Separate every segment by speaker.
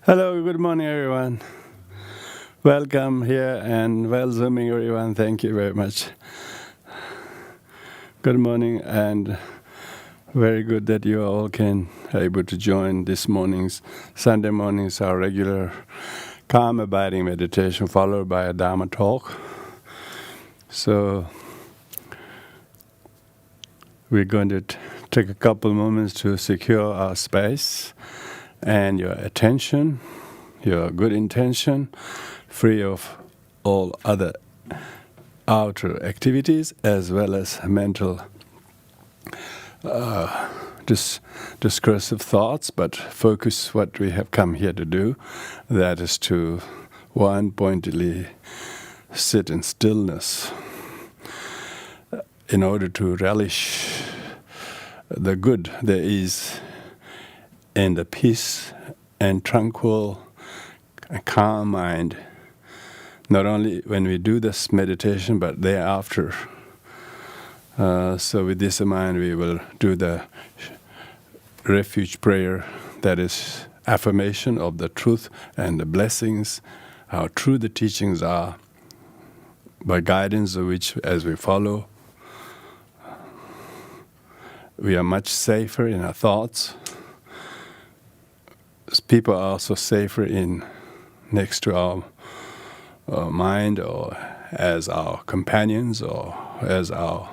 Speaker 1: Hello, good morning, everyone. Welcome here and well zooming, everyone. Thank you very much. Good morning, and very good that you all can able to join this morning's Sunday mornings, our regular calm abiding meditation, followed by a Dharma talk. So we're going to take a couple moments to secure our space and your attention, your good intention, free of all other outer activities as well as mental discursive thoughts, but focus what we have come here to do. That is to, one, pointedly sit in stillness in order to relish the good there is in the peace and tranquil and calm mind, not only when we do this meditation, but thereafter. So with this in mind, we will do the Refuge Prayer, that is affirmation of the truth and the blessings, how true the teachings are, by guidance of which, as we follow, we are much safer in our thoughts. People are also safer in next to our mind, or as our companions, or as our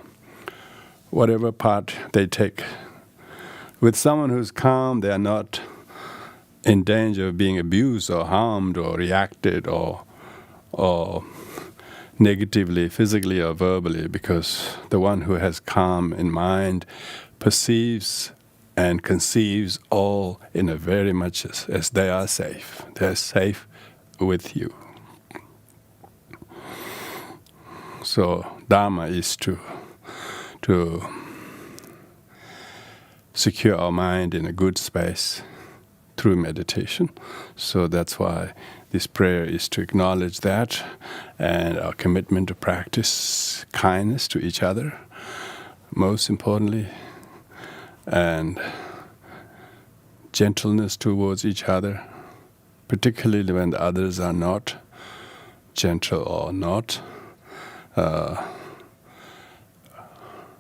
Speaker 1: whatever part they take. With someone who's calm, they are not in danger of being abused or harmed or reacted or negatively, physically or verbally, because the one who has calm in mind perceives and conceives all in a very much as they are safe. They're safe with you. So Dharma is to secure our mind in a good space through meditation. So that's why this prayer is to acknowledge that, and our commitment to practice kindness to each other, most importantly, and gentleness towards each other, particularly when the others are not gentle or not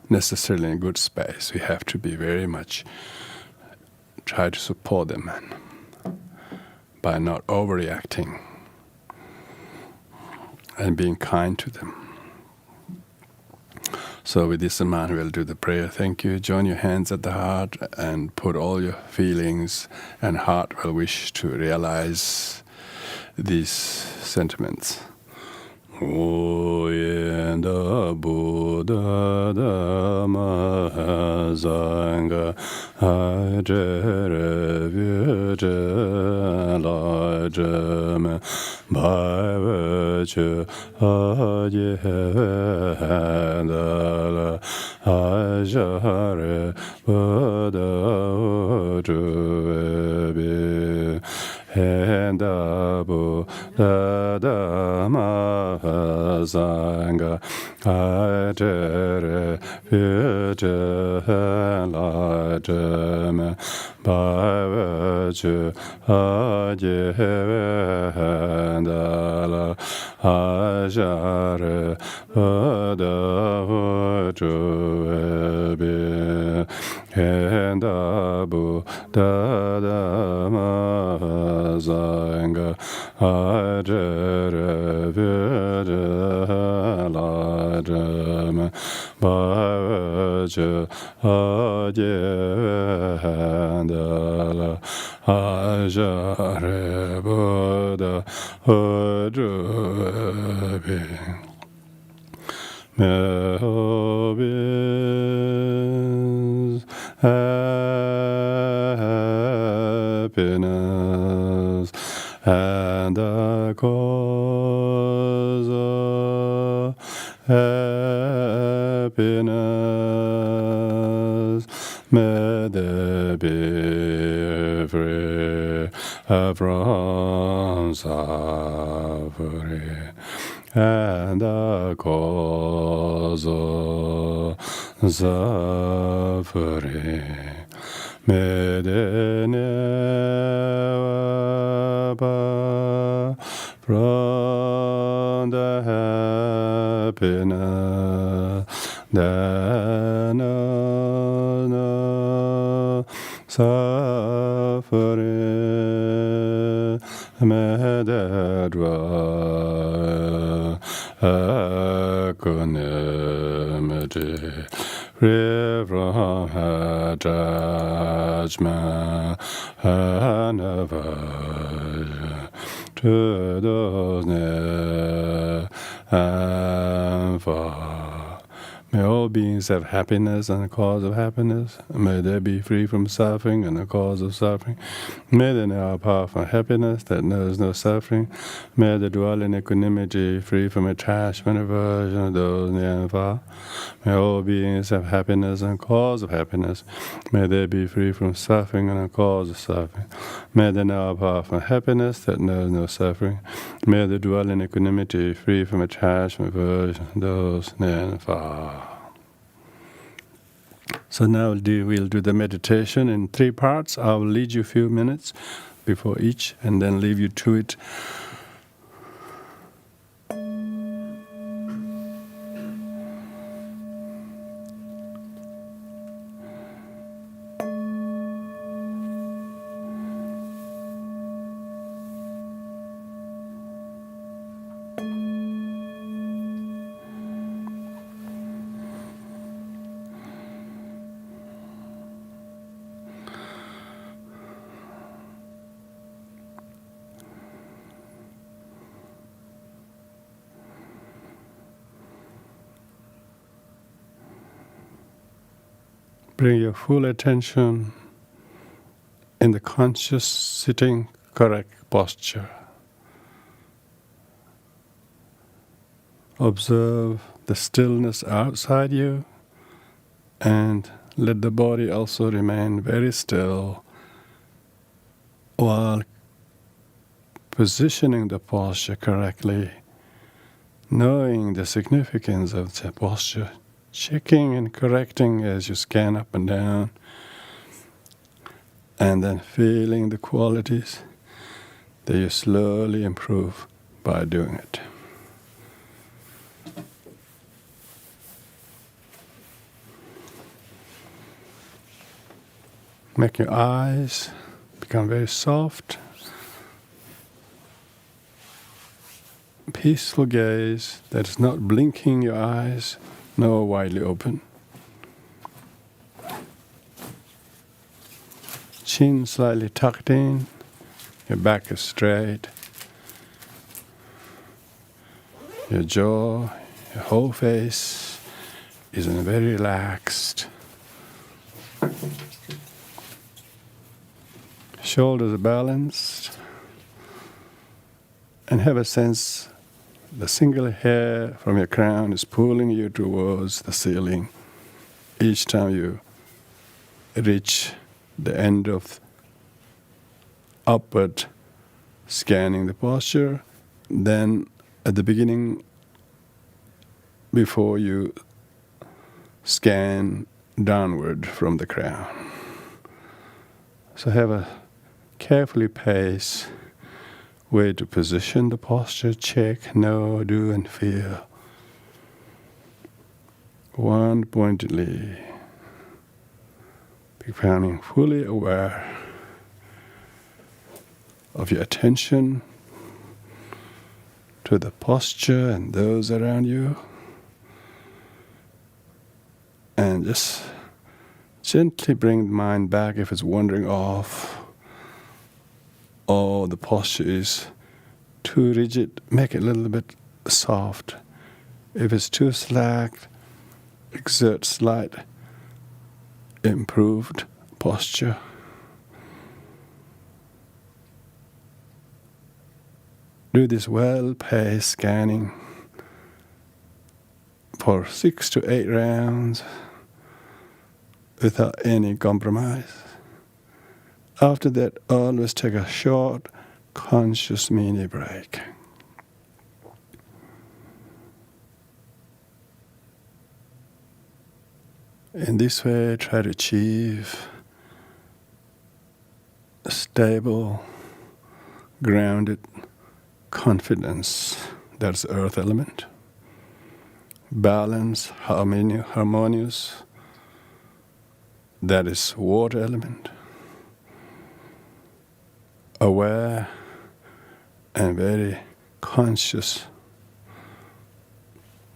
Speaker 1: necessarily in a good space. We have to be very much try to support them by not overreacting and being kind to them. So with this in mind, we'll do the prayer. Thank you. Join your hands at the heart and put all your feelings and heart will wish to realize these sentiments. Oyenda Buddha Dhamma Sangha Ajere Vyuje Lajame Bhaivachu Ajehedala Ajare Buddha Ujuebi Henda Buddha Dhamma Sangha Ajere Vyuje Lajame Bhaivachu Ajehedala Ajare Buddha Ujuebi Henda Buddha Dhamma Sangha Ajere Vyuje Lajame Bhaivachu Ajehedala Ajare Buddha Ujuebi. Happiness, happiness, and the cause of happiness, may they be free from suffering, and the cause of suffering, may they never pina dana suffering medadwa equanimity free from attachment and aversion to those near and far. May all beings have happiness and a cause of happiness. May they be free from suffering and a cause of suffering. May they know a path from happiness that knows no suffering. May they dwell in equanimity, free from attachment, aversion of those near and far. May all beings have happiness and a cause of happiness. May they be free from suffering and a cause of suffering. May they know a path from happiness that knows no suffering. May they dwell in equanimity, free from attachment, aversion of those near and far. So now we'll do the meditation in 3 parts. I will lead you a few minutes before each and then leave you to it. Bring your full attention in the conscious sitting correct posture. Observe the stillness outside you and let the body also remain very still while positioning the posture correctly, knowing the significance of the posture, checking and correcting as you scan up and down, and then feeling the qualities that you slowly improve by doing it. Make your eyes become very soft, peaceful gaze that is not blinking your eyes, nor widely open. Chin slightly tucked in, your back is straight, your jaw, your whole face is very relaxed. Shoulders are balanced, and have a sense the single hair from your crown is pulling you towards the ceiling. Each time you reach the end of upward scanning the posture, then at the beginning, before you scan downward from the crown. So have a carefully paced way to position the posture, check, know, do, and feel. One pointedly, becoming fully aware of your attention to the posture and those around you. And just gently bring the mind back if it's wandering off, or the posture is too rigid, make it a little bit soft. If it's too slack, exert slight improved posture. Do this well-paced scanning for 6 to 8 rounds without any compromise. After that, always take a short, conscious mini break. In this way, try to achieve a stable, grounded confidence. That's the earth element. balanced, harmonious. That is water element. Aware and very conscious,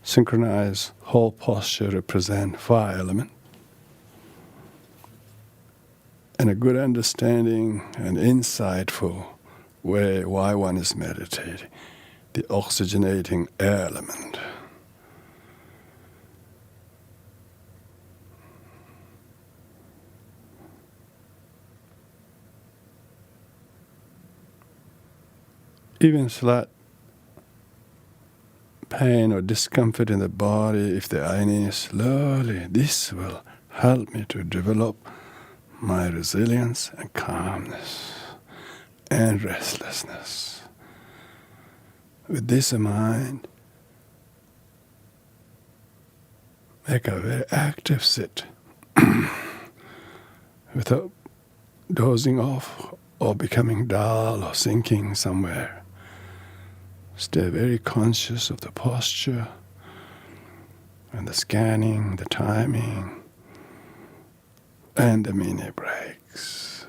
Speaker 1: synchronized whole posture represent fire element. And a good understanding and insightful way why one is meditating, the oxygenating air element. Even slight pain or discomfort in the body, if there are any, slowly, this will help me to develop my resilience and calmness and restlessness. With this in mind, make a very active sit without dozing off or becoming dull or sinking somewhere. Stay very conscious of the posture and the scanning, the timing, and the mini breaks.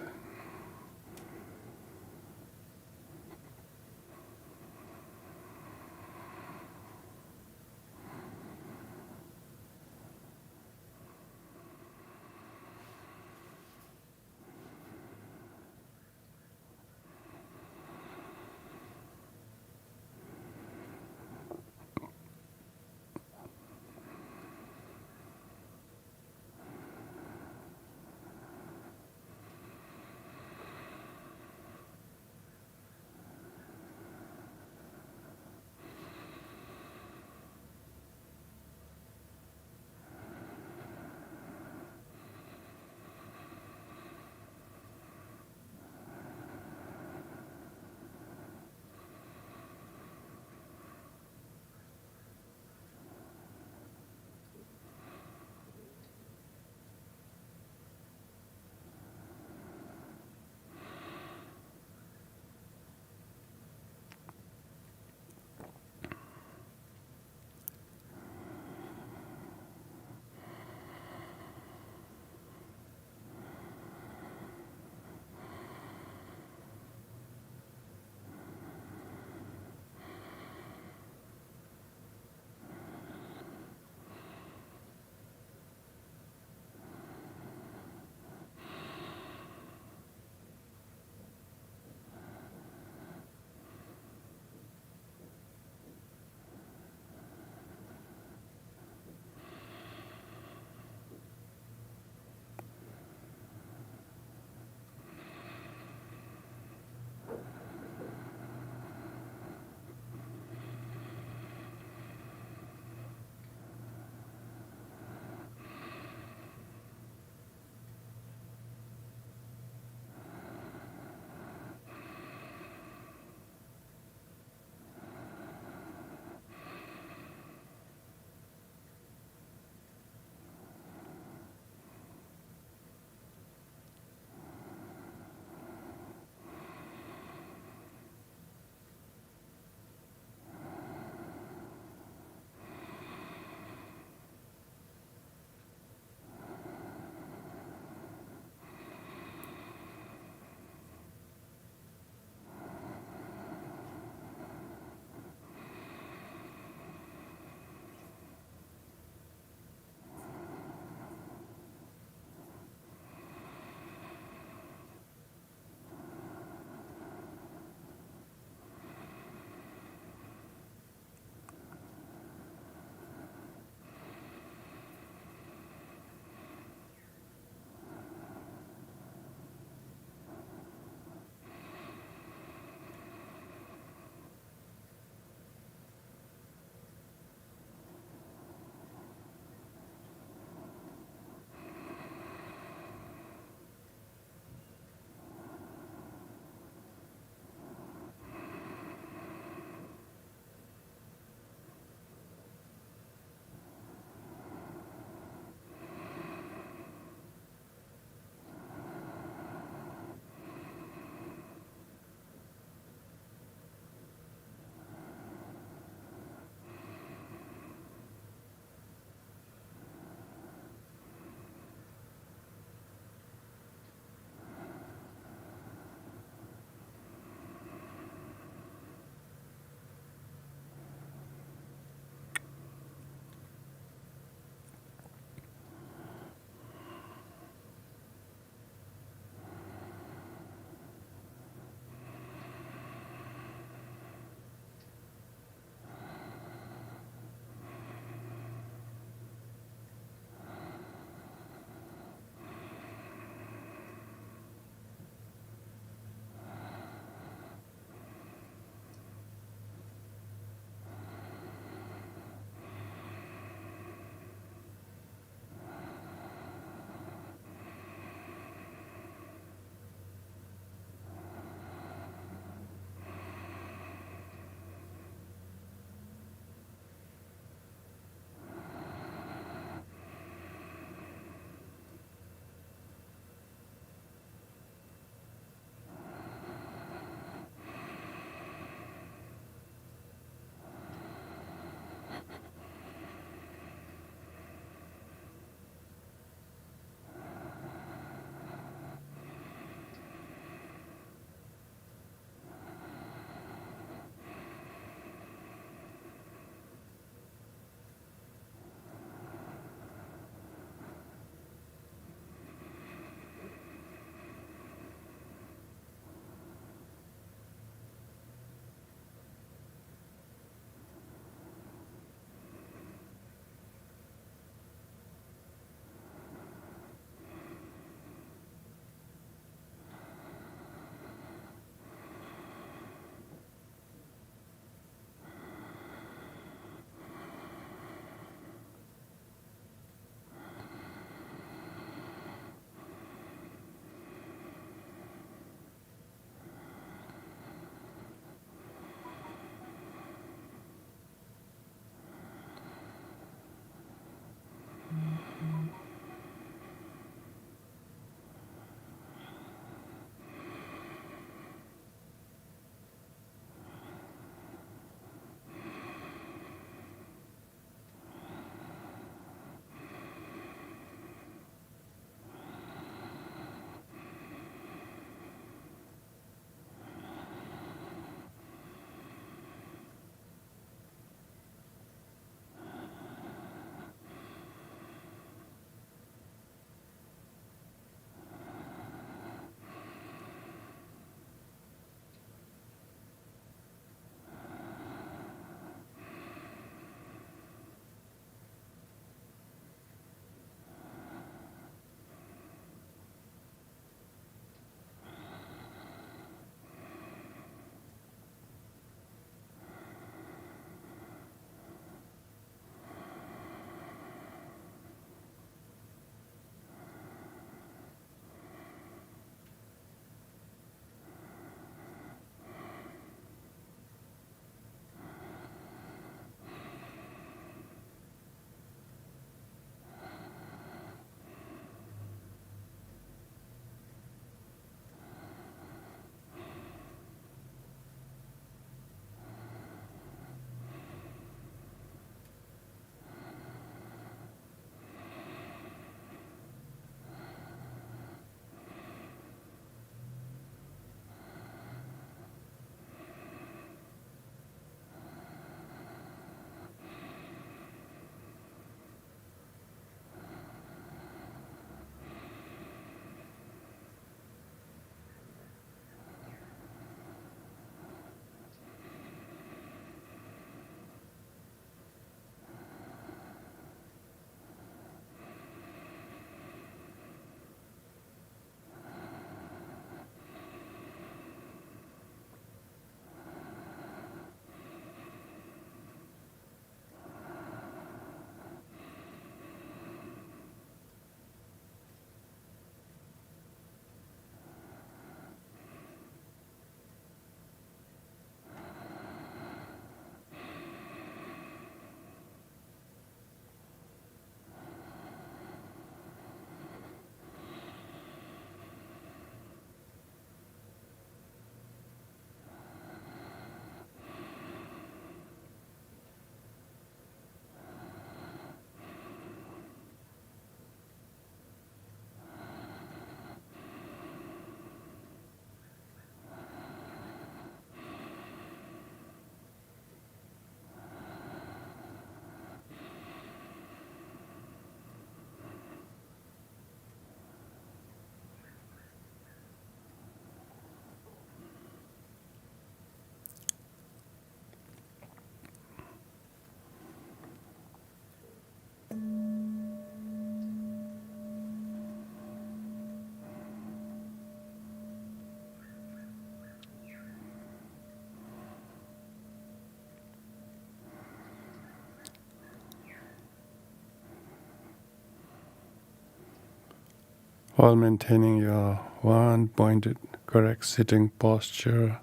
Speaker 1: while maintaining your one-pointed, correct sitting posture.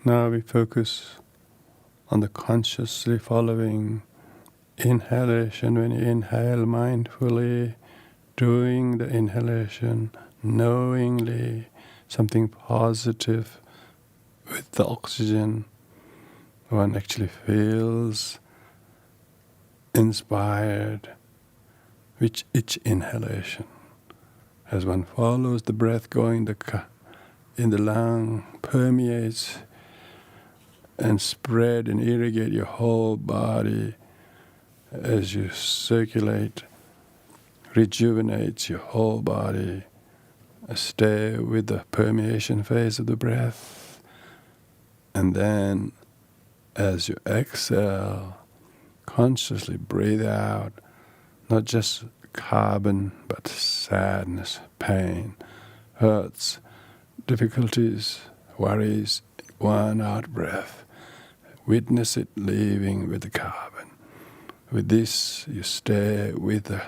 Speaker 1: Now we focus on the consciously following inhalation. When you inhale mindfully, doing the inhalation knowingly, something positive with the oxygen, one actually feels inspired with each inhalation. As one follows the breath going in the lung, permeates and spread and irrigate your whole body as you circulate, rejuvenates your whole body. Stay with the permeation phase of the breath. And then as you exhale, consciously breathe out, not just carbon, but sadness, pain, hurts, difficulties, worries, one out breath. Witness it leaving with the carbon. With this, you stay with the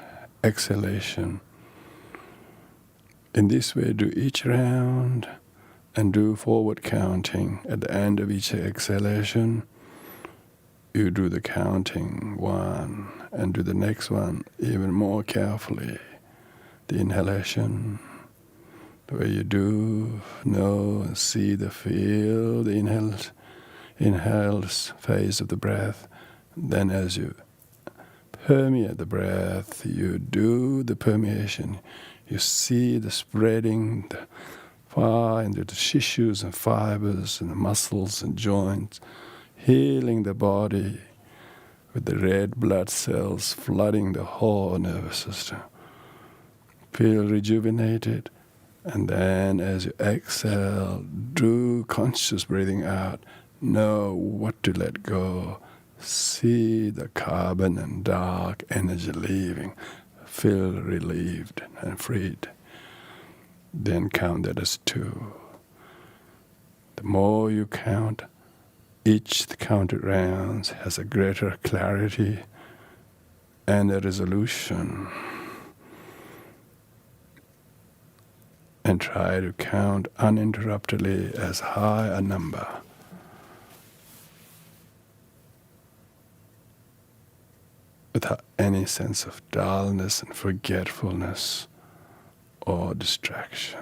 Speaker 1: exhalation. In this way, do each round and do forward counting. At the end of each exhalation, you do the counting one and do the next one even more carefully. The inhalation, the way you do, know, see the feel, the inhaled phase of the breath. Then as you permeate the breath, you do the permeation. You see the spreading far into the tissues and fibers and the muscles and joints, healing the body with the red blood cells flooding the whole nervous system. Feel rejuvenated, and then as you exhale, do conscious breathing out. Know what to let go. See the carbon and dark energy leaving. Feel relieved and freed. Then count that as 2. The more you count, each counted rounds has a greater clarity and a resolution. And try to count uninterruptedly as high a number without any sense of dullness and forgetfulness or distraction.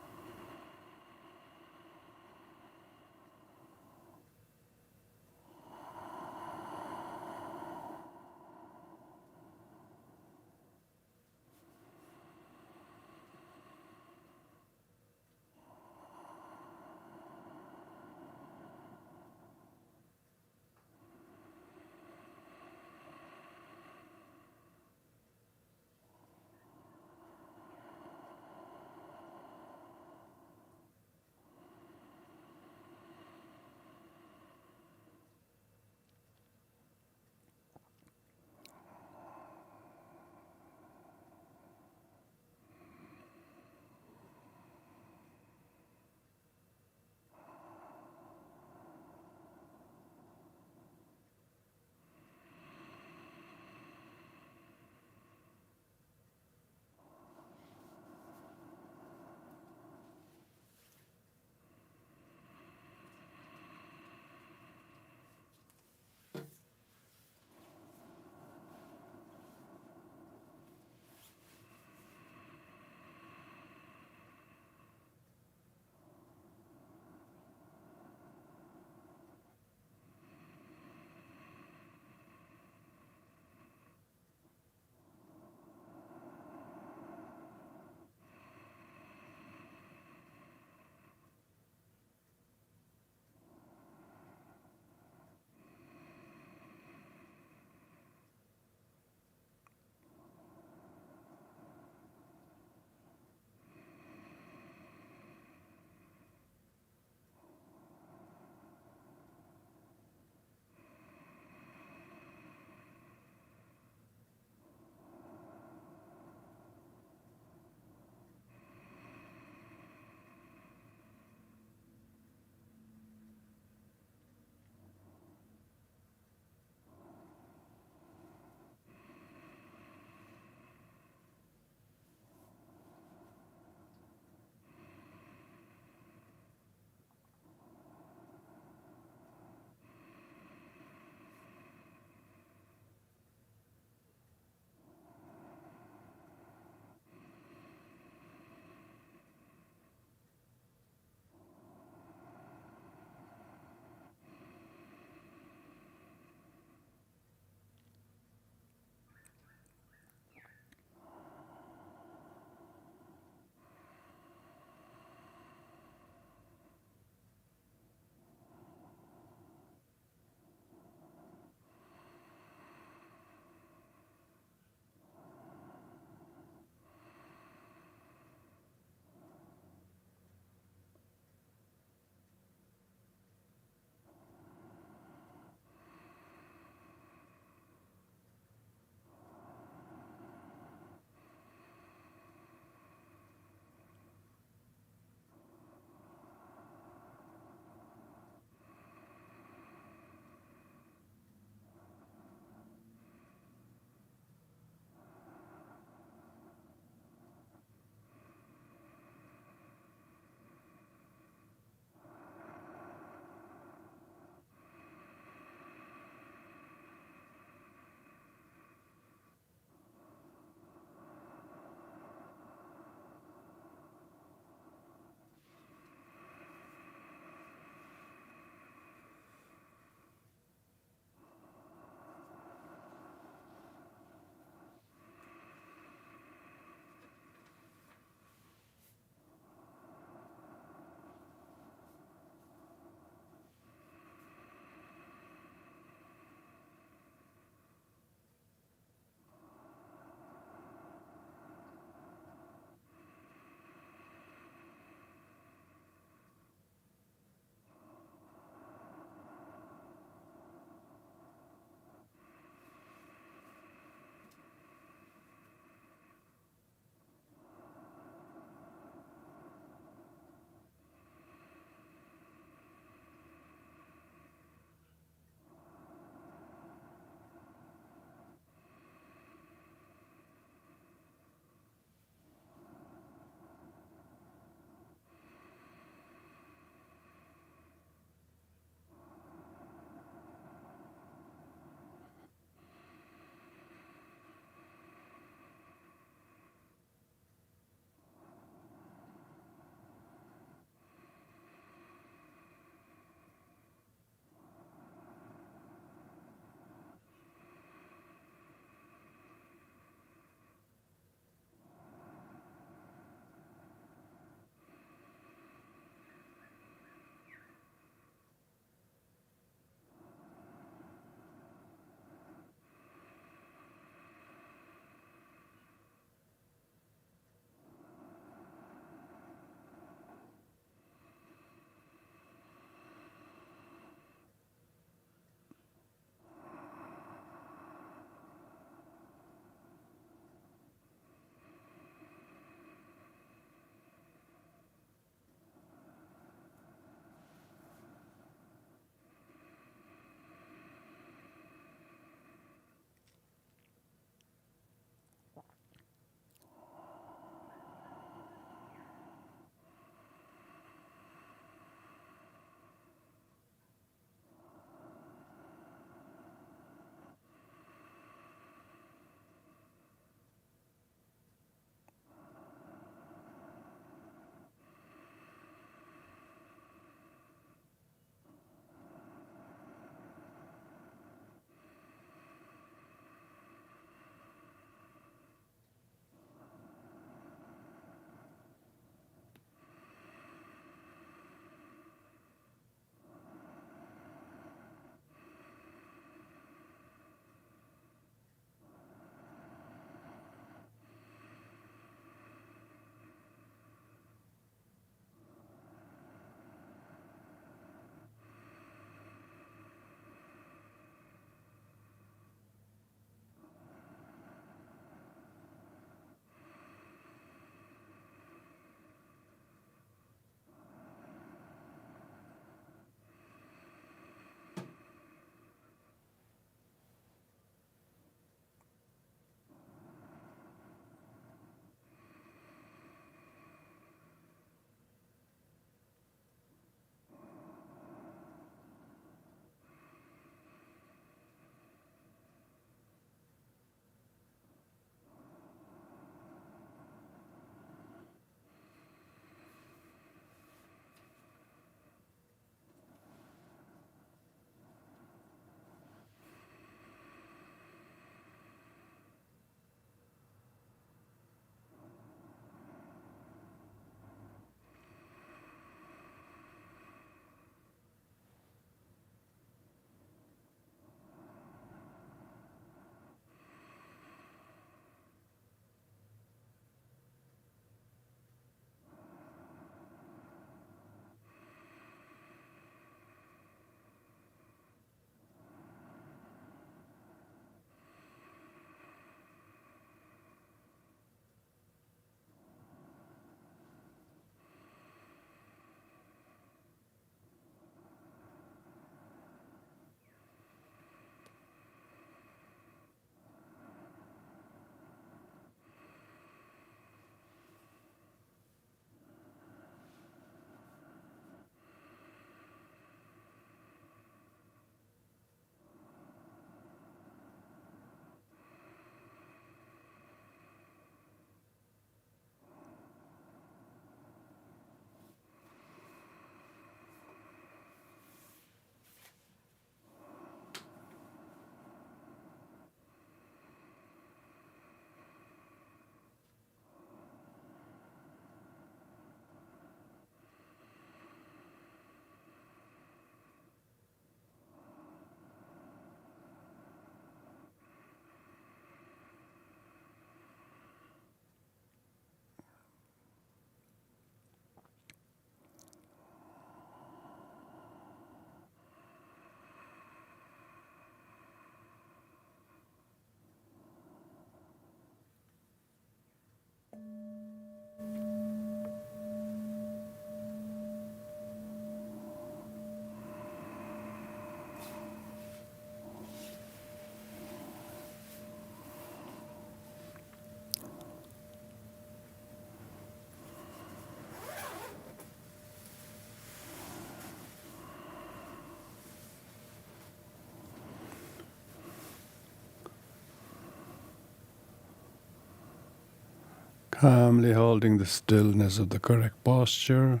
Speaker 1: calmly holding the stillness of the correct posture.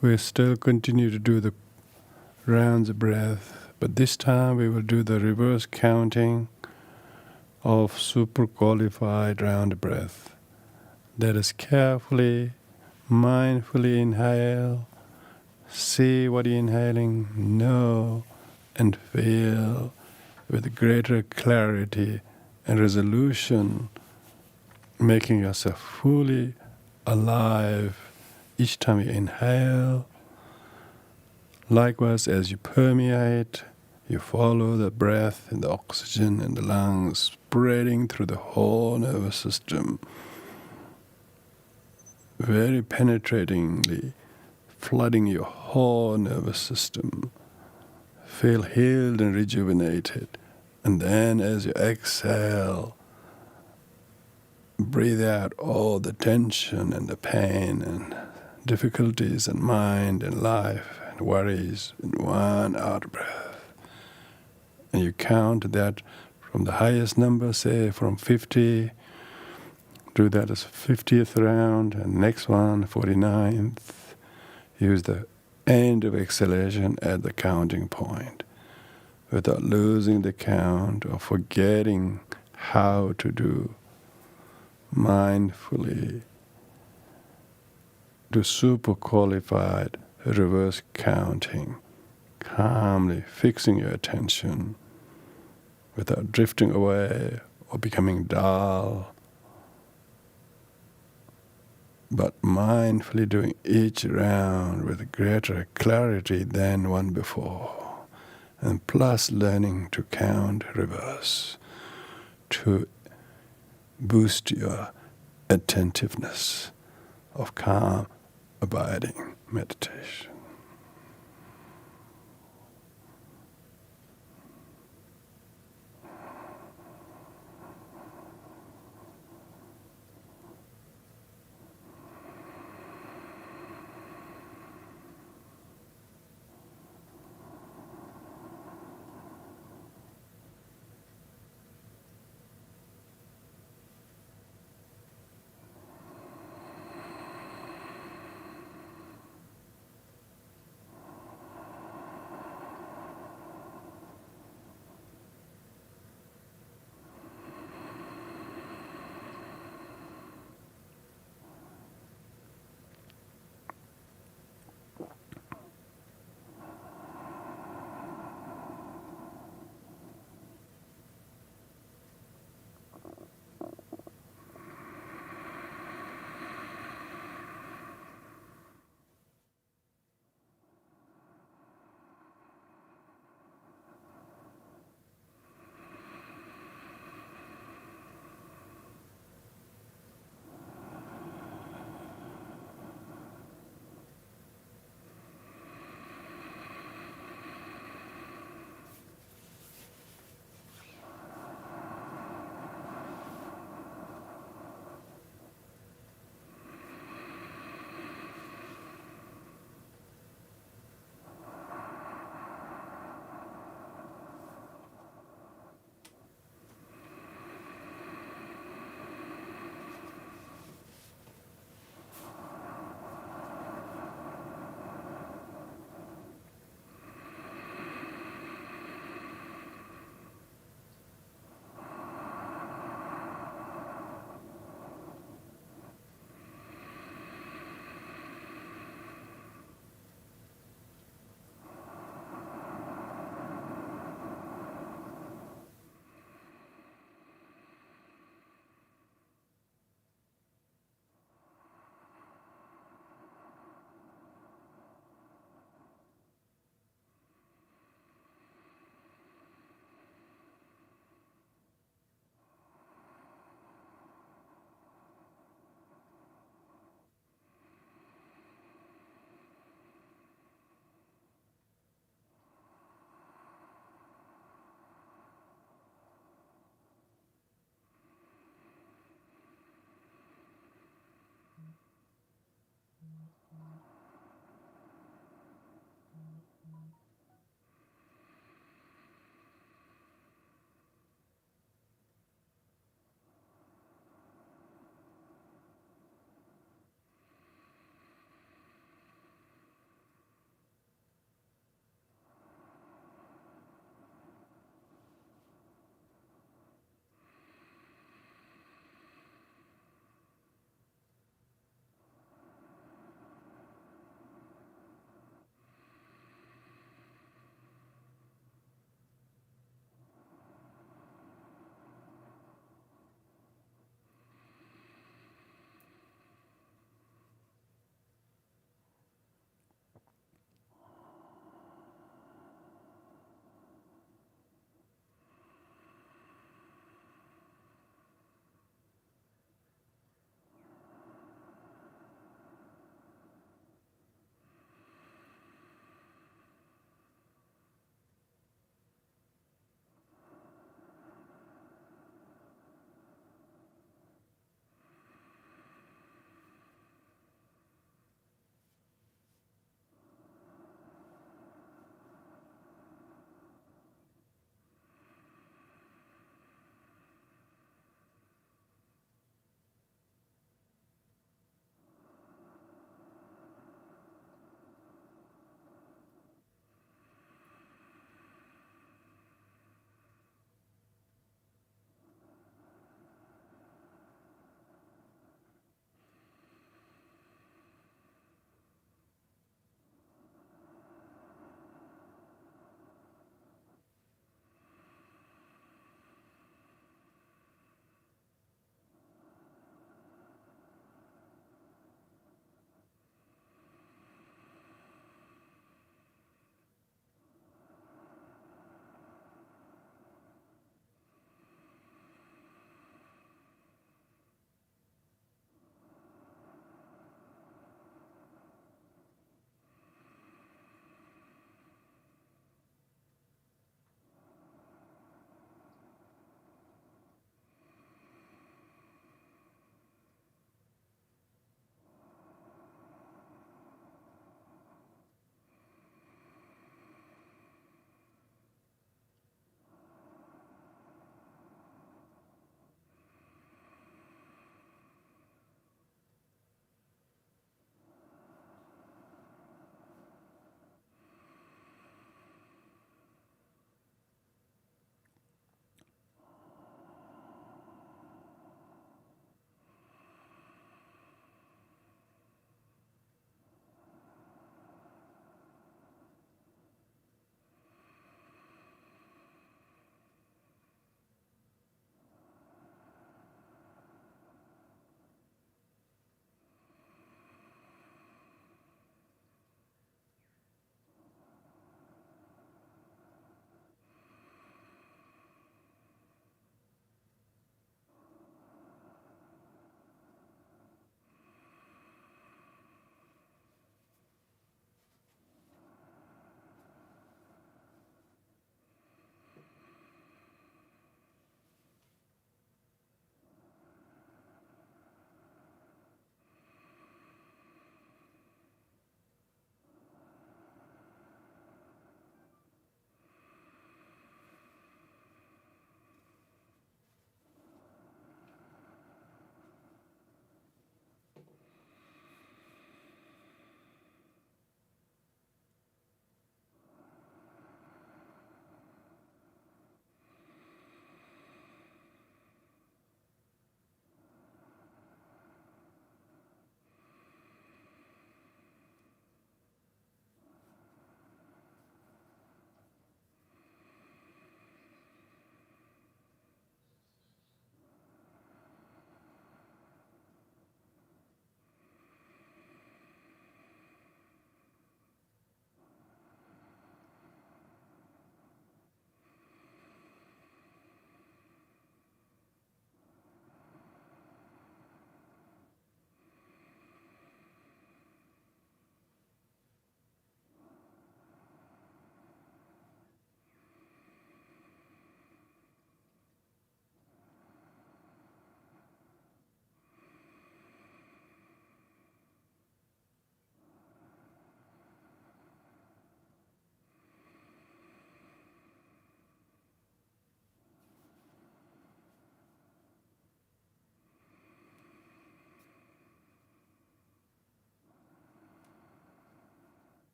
Speaker 1: We still continue to do the rounds of breath, but this time we will do the reverse counting of super qualified round breath. That is carefully, mindfully inhale, see what you're inhaling, know and feel with greater clarity and resolution, making yourself fully alive each time you inhale. Likewise, as you permeate, you follow the breath and the oxygen in the lungs spreading through the whole nervous system, very penetratingly flooding your whole nervous system. Feel healed and rejuvenated. And then as you exhale, breathe out all the tension and the pain and difficulties in mind and life and worries in one out breath. And you count that from the highest number, say from 50, do that as 50th round, and next one, 49th. Use the end of exhalation at the counting point without losing the count or forgetting how to do. Mindfully do super qualified reverse counting, calmly fixing your attention without drifting away or becoming dull, but mindfully doing each round with greater clarity than one before, and plus learning to count reverse to boost your attentiveness of calm, abiding meditation.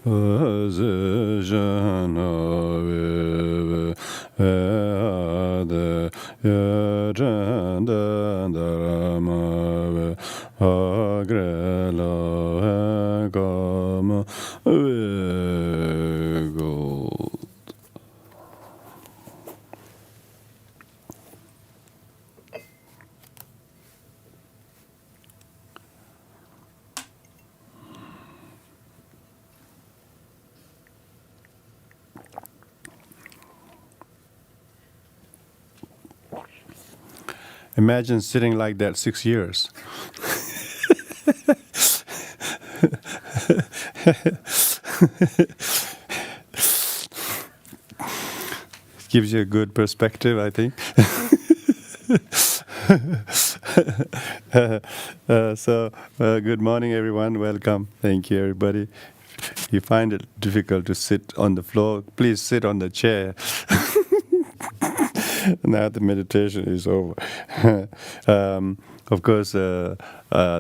Speaker 1: Procession of Imagine sitting like that 6 years. Gives you a good perspective, I think. Good morning, everyone. Welcome. Thank you, everybody. If you find it difficult to sit on the floor, please sit on the chair. Now the meditation is over. Of course,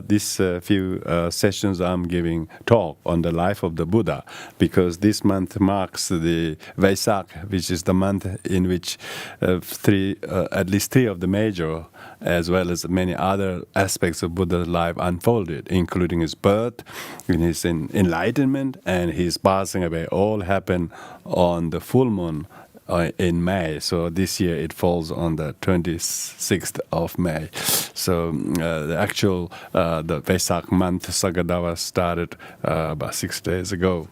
Speaker 1: these few sessions I'm giving talk on the life of the Buddha, because this month marks the Vaisakh, which is the month in which at least three of the major, as well as many other aspects of Buddha's life unfolded, including his birth, in his enlightenment, and his passing away. All happened on the full moon in May. So this year it falls on the 26th of May. So the actual the Vaisakh month Sagadava started about 6 days ago.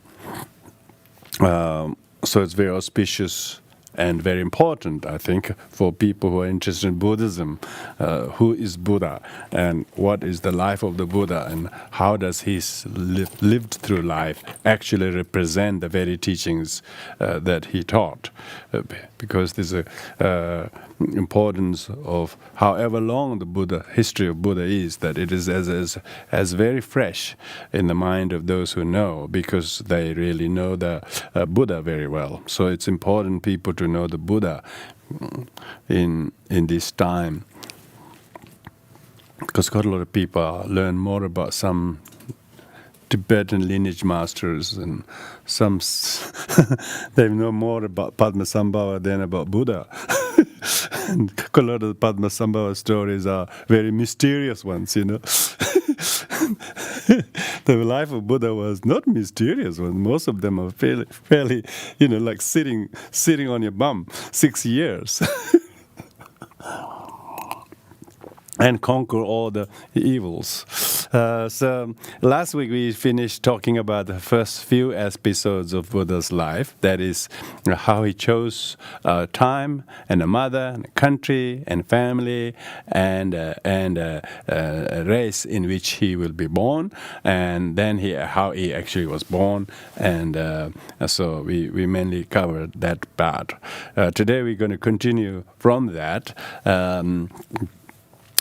Speaker 1: So it's very auspicious and very important, I think, for people who are interested in Buddhism. Who is Buddha, and what is the life of the Buddha, and how does his lived through life actually represent the very teachings that he taught? Because there's a importance of however long the history of Buddha is, that it is as very fresh in the mind of those who know, because they really know the Buddha very well. So it's important people to know the Buddha in this time, because quite a lot of people learn more about some Tibetan lineage masters, and some they know more about Padmasambhava than about Buddha. And a lot of the Padmasambhava stories are very mysterious ones, you know. The life of Buddha was not mysterious one. Most of them are fairly, you know, like sitting on your bum 6 years. And conquer all the evils. So last week we finished talking about the first few episodes of Buddha's life. That is how he chose time and a mother, and a country and family, and a race in which he will be born, and then how he actually was born. And so we mainly covered that part. Today we're going to continue from that.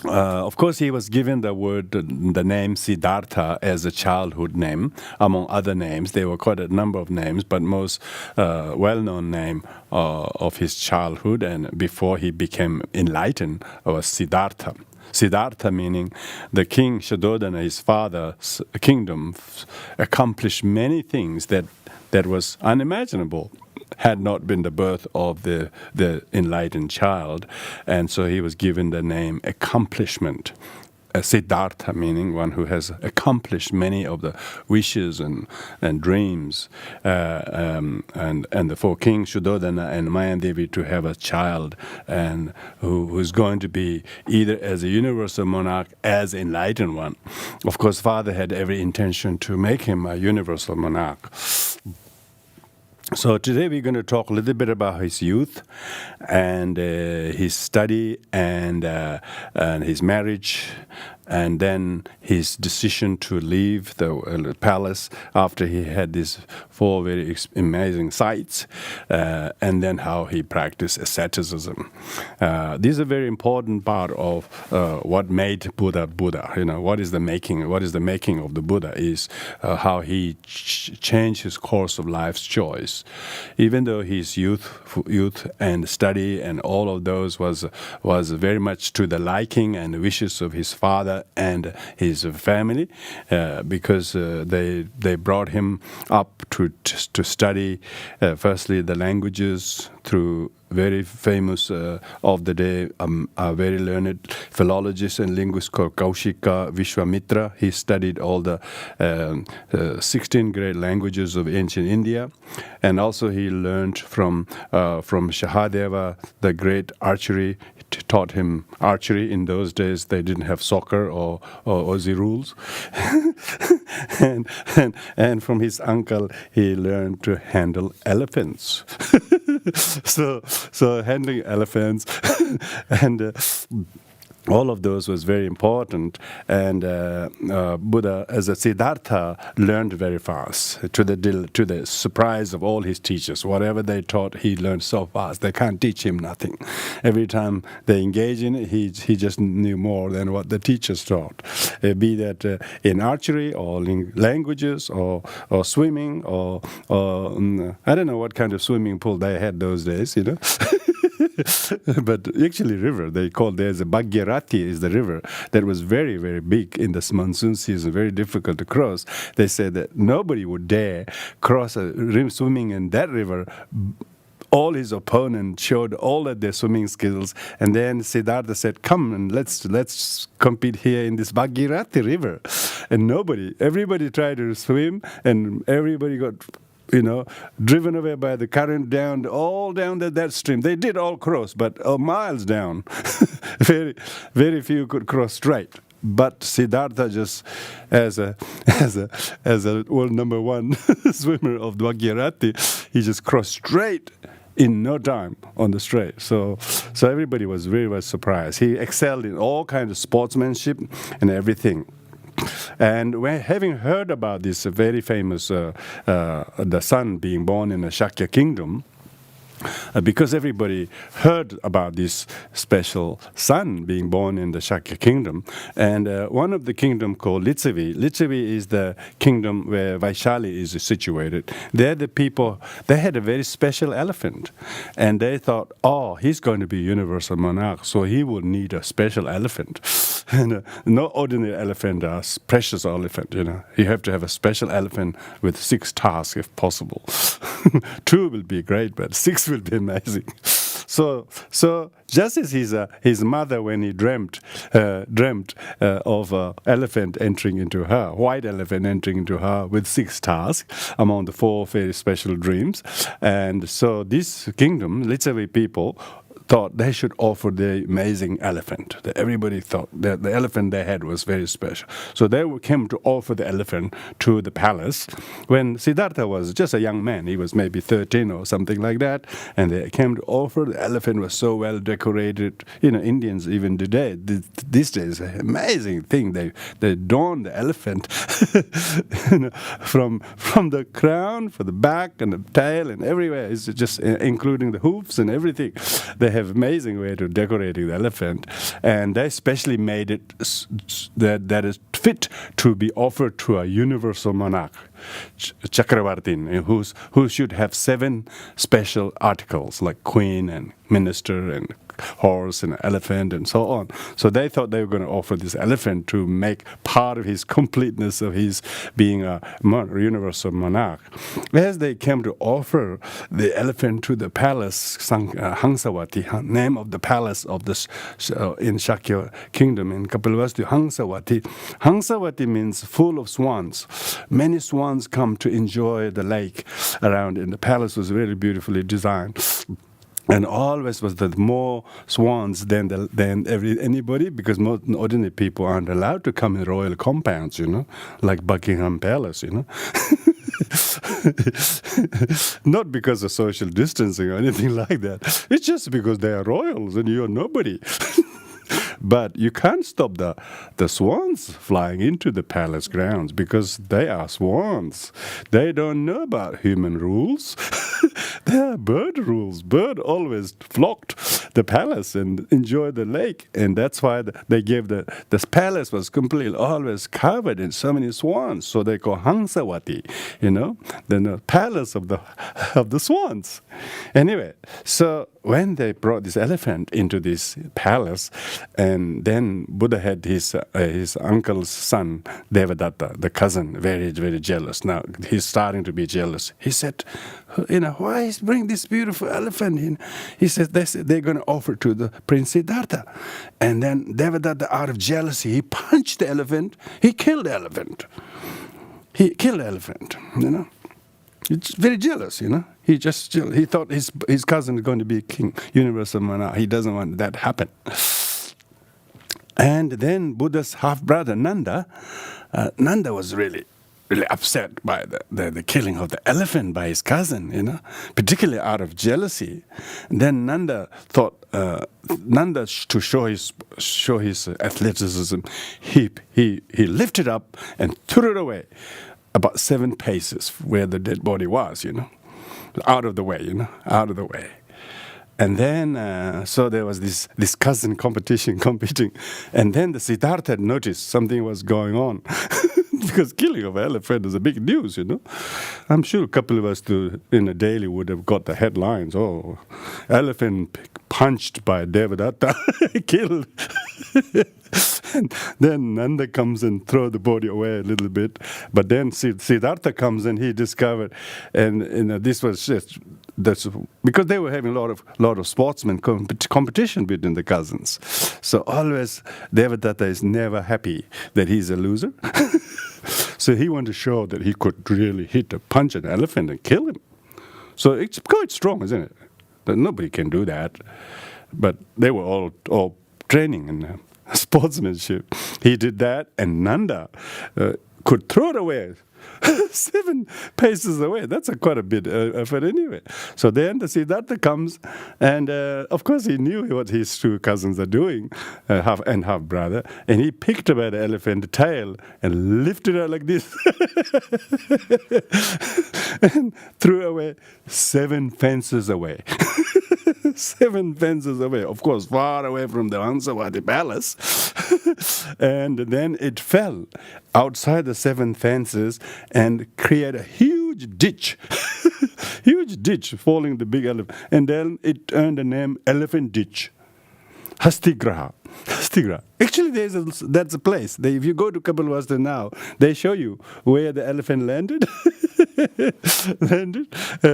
Speaker 1: Of course, he was given the name Siddhartha as a childhood name, among other names. There were quite a number of names, but most well-known name of his childhood and before he became enlightened was Siddhartha. Siddhartha meaning the king Shuddhodana, his father's kingdom, accomplished many things that was unimaginable had not been the birth of the enlightened child. And so he was given the name accomplishment. Siddhartha meaning one who has accomplished many of the wishes and dreams. And for King Shuddhodana and Mayadevi to have a child, and who's going to be either as a universal monarch, as enlightened one. Of course, father had every intention to make him a universal monarch. So today we're going to talk a little bit about his youth and his study and his marriage, and then his decision to leave the palace after he had these 4 very amazing sights, and then how he practiced asceticism. These are very important part of what made Buddha Buddha. You know, what is the making of the Buddha is how he changed his course of life's choice. Even though his youth and study and all of those was very much to the liking and wishes of his father mother and his family, because they brought him up to study firstly the languages through very famous of the day, a very learned philologist and linguist called Kaushika Vishwamitra. He studied all the 16 great languages of ancient India, and also he learned from Shahadeva, the great archery. Taught him archery. In those days, they didn't have soccer or Aussie rules. and from his uncle, he learned to handle elephants. so handling elephants and all of those was very important, and Buddha, as a Siddhartha, learned very fast to the surprise of all his teachers. Whatever they taught, he learned so fast. They can't teach him nothing. Every time they engage in it, he just knew more than what the teachers taught. Be that in archery or in languages or swimming or I don't know what kind of swimming pool they had those days, you know. But actually river, there's a Bhagirathi is the river that was very, very big in the monsoon season, very difficult to cross. They said that nobody would dare cross swimming in that river. All his opponents showed all of their swimming skills, and then Siddhartha said, "Come and let's compete here in this Bhagirathi river." And everybody tried to swim, and everybody got driven away by the current all down that stream. They did all cross, but miles down. Very, very few could cross straight. But Siddhartha, just as a world number one swimmer of Bhagirathi, he just crossed straight in no time on the straight. So everybody was very much surprised. He excelled in all kinds of sportsmanship and everything. And having heard about this very famous, the son being born in the Shakya kingdom, because everybody heard about this special son being born in the Shakya kingdom, and one of the kingdom called Litsavi. Litsavi is the kingdom where Vaishali is situated. There the people, they had a very special elephant, and they thought, he's going to be universal monarch, so he would need a special elephant. And no ordinary elephant, a precious elephant, You have to have a special elephant with 6 tasks if possible. 2 will be great, but 6 will be amazing. So just as his mother, when he dreamt of an elephant entering into her, white elephant entering into her with 6 tasks among the 4 very special dreams, and so this kingdom, Litsavi people, thought they should offer the amazing elephant. Everybody thought that the elephant they had was very special. So they came to offer the elephant to the palace when Siddhartha was just a young man. He was maybe 13 or something like that. And they came to offer. The elephant was so well decorated. Indians even today, these days, amazing thing. They adorn the elephant from the crown, for the back and the tail and everywhere. It's just including the hoofs and everything. They have amazing way to decorating the elephant, and they specially made it that is fit to be offered to a universal monarch, Chakravartin, who should have 7 special articles like queen and minister and horse and elephant and so on. So they thought they were going to offer this elephant to make part of his completeness of his being a universal monarch. As they came to offer the elephant to the palace, Hangsawati, name of the palace of this in Shakya kingdom in Kapilavastu, Hangsawati. Hangsawati means full of swans. Many swans come to enjoy the lake around, and the palace was very beautifully designed. And always was that more swans than anybody, because most ordinary people aren't allowed to come in royal compounds, like Buckingham Palace, Not because of social distancing or anything like that. It's just because they are royals and you're nobody. But you can't stop the swans flying into the palace grounds because they are swans. They don't know about human rules. They are bird rules. Bird always flocked the palace and enjoy the lake. And that's why they gave this palace was completely always covered in so many swans. So they call Hansawati, the palace of the swans. Anyway, so when they brought this elephant into this palace, and then Buddha had his uncle's son, Devadatta, the cousin, very, very jealous. Now he's starting to be jealous. He said, why bring this beautiful elephant in? He said, they're going to offer to the Prince Siddhartha. And then Devadatta, out of jealousy, he punched the elephant. He killed the elephant. It's very jealous, He thought his cousin is going to be king, universal monarch. He doesn't want that to happen. And then Buddha's half-brother, Nanda was really upset by the killing of the elephant by his cousin, particularly out of jealousy. And then Nanda thought, to show his athleticism, he lifted up and threw it away about 7 paces where the dead body was, out of the way. And then, so there was this cousin competing. And then the Siddhartha had noticed something was going on. Because killing of an elephant is a big news, I'm sure a couple of us in a daily would have got the headlines. Oh, elephant punched by Devadatta, killed. And then Nanda comes and throw the body away a little bit. But then Siddhartha comes and he discovered, and this was just because they were having a lot of sportsmen competition between the cousins. So always Devadatta is never happy that he's a loser. So he wanted to show that he could really punch an elephant and kill him. So it's quite strong, isn't it? That nobody can do that. But they were all training in sportsmanship. He did that, and Nanda could throw it away 7 paces away. That's quite a bit effort anyway. So then the Siddhartha comes, and of course he knew what his 2 cousins are doing, half brother, and he picked up the elephant tail and lifted it like this and threw away 7 fences away. 7 fences away, of course, far away from the Hansawati palace. And then it fell outside the 7 fences and created a huge ditch. Huge ditch falling the big elephant. And then it earned the name Elephant Ditch. Hastigraha. Actually, that's a place. If you go to Kapilvastu now, they show you where the elephant landed.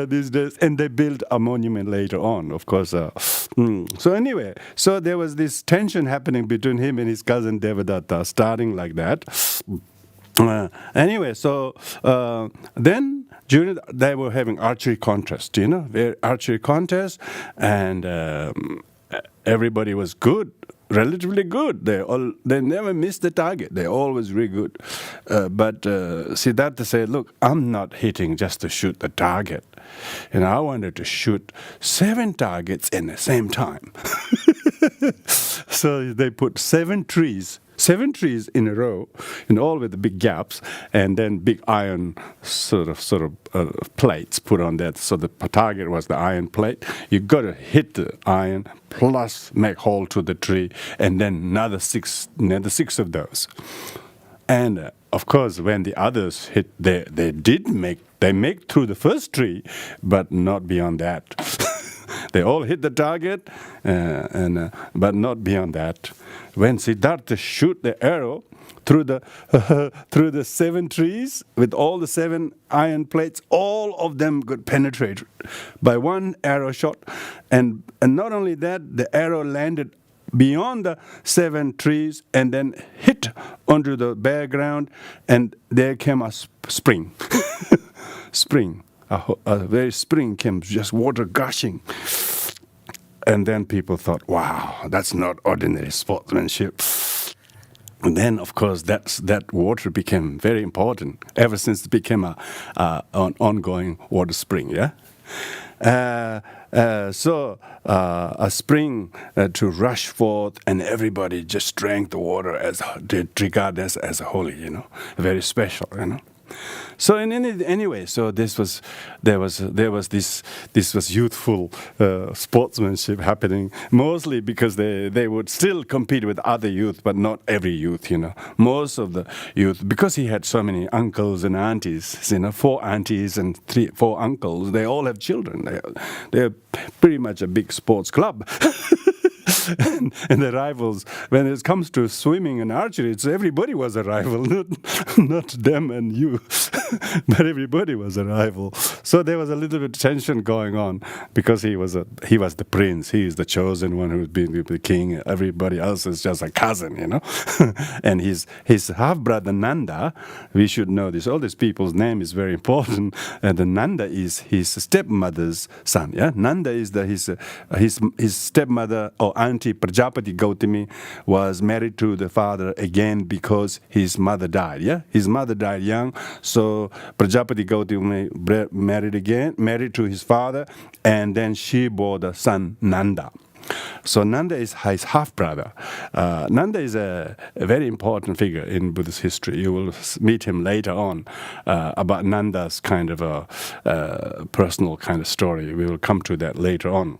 Speaker 1: These days, and they built a monument later on, of course. So anyway, so there was this tension happening between him and his cousin Devadatta, starting like that. Anyway, so then they were having archery contest, archery contest, and everybody was good. Relatively good. They never missed the target. They're always really good. But Siddhartha said, look, I'm not hitting just to shoot the target. I wanted to shoot 7 targets in the same time. So they put 7 trees in a row, all with the big gaps, and then big iron sort of plates put on that. So the target was the iron plate. You got to hit the iron plus make hole to the tree, and then another six of those. And of course, when the others hit, they make through the first tree, but not beyond that. They all hit the target, but not beyond that. When Siddhartha shoot the arrow through the 7 trees with all the 7 iron plates, all of them got penetrated by one arrow shot, and not only that, the arrow landed beyond the 7 trees and then hit onto the bare ground, and there came a spring. A very spring came, just water gushing. And then people thought, wow, that's not ordinary sportsmanship. And then, of course, that water became very important ever since it became an ongoing water spring, yeah? So a spring to rush forth, and everybody just drank the water regarded as holy, very special, So anyway, so there was this youthful sportsmanship happening, mostly because they would still compete with other youth, but not every youth, Most of the youth, because he had so many uncles and aunties, 4 aunties and 4 uncles, they all have children. They're pretty much a big sports club. And the rivals, when it comes to swimming and archery, it's everybody was a rival, not them and you, but everybody was a rival. So there was a little bit of tension going on because he was the prince, he is the chosen one who's been the king. Everybody else is just a cousin, And his half brother Nanda, we should know this. All these people's name is very important. And the Nanda is his stepmother's son. Yeah, Nanda is his stepmother or Auntie Prajapati Gautami was married to the father again because his mother died. Yeah, his mother died young, so Prajapati Gautami married to his father, and then she bore the son Nanda. So Nanda is his half-brother. Nanda is a very important figure in Buddhist history. You will meet him later on about Nanda's kind of a personal kind of story. We will come to that later on.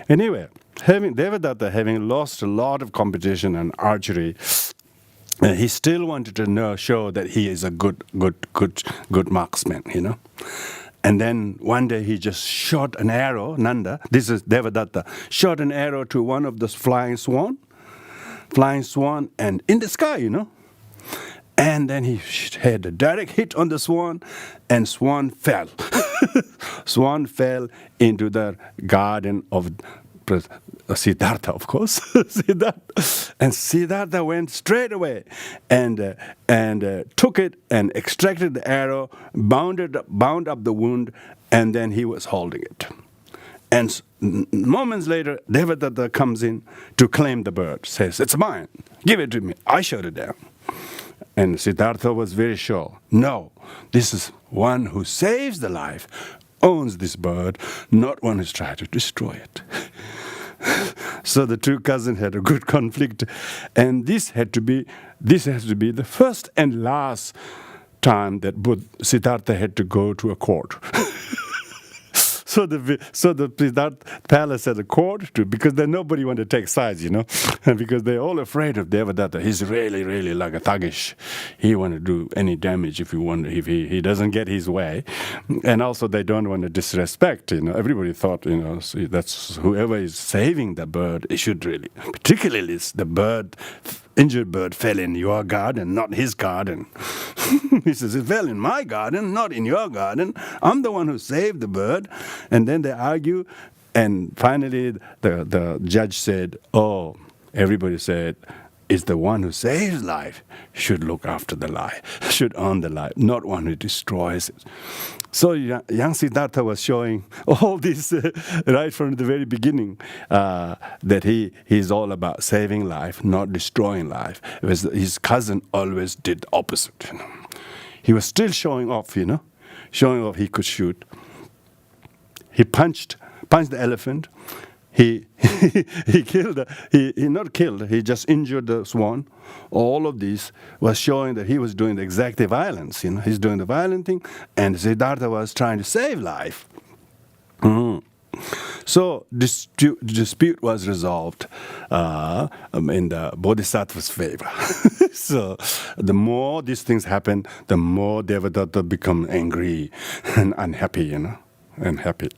Speaker 1: Anyway, Devadatta having lost a lot of competition in archery, he still wanted to show that he is a good marksman, And then one day he just shot an arrow, Nanda, this is Devadatta, shot an arrow to one of those flying swan, and in the sky, And then he had a direct hit on the swan, and swan fell. Swan fell into the garden of Siddhartha, of course. And Siddhartha went straight away and took it and extracted the arrow, bound up the wound, and then he was holding it. And moments later, Devadatta comes in to claim the bird, says, "It's mine, give it to me, I shot it down." And Siddhartha was very sure, no, this is one who saves the life, owns this bird, not one who's trying to destroy it. So the two cousins had a good conflict, and this has to be the first and last time that Siddhartha had to go to a court. So the Siddhartha palace had a court because then nobody wanted to take sides, and because they're all afraid of Devadatta. He's really, really like a thuggish. He want to do any damage if he doesn't get his way, and also they don't want to disrespect. Everybody thought, that's whoever is saving the bird. It should really, particularly the injured bird fell in your garden, not his garden. He says, it fell in my garden, not in your garden. I'm the one who saved the bird. And then they argue. And finally, the judge said, everybody said, it's the one who saves life should look after the life, should own the life, not one who destroys it. So young Siddhartha was showing all this right from the very beginning, that he's all about saving life, not destroying life. His cousin always did the opposite. He was still showing off, showing off he could shoot. He punched the elephant. He killed. He not killed. He just injured the swan. All of this was showing that he was doing the exact violence. He's doing the violent thing, and Siddhartha was trying to save life. So dispute was resolved in the Bodhisattva's favor. So the more these things happen, the more Devadatta become angry and unhappy. Unhappy.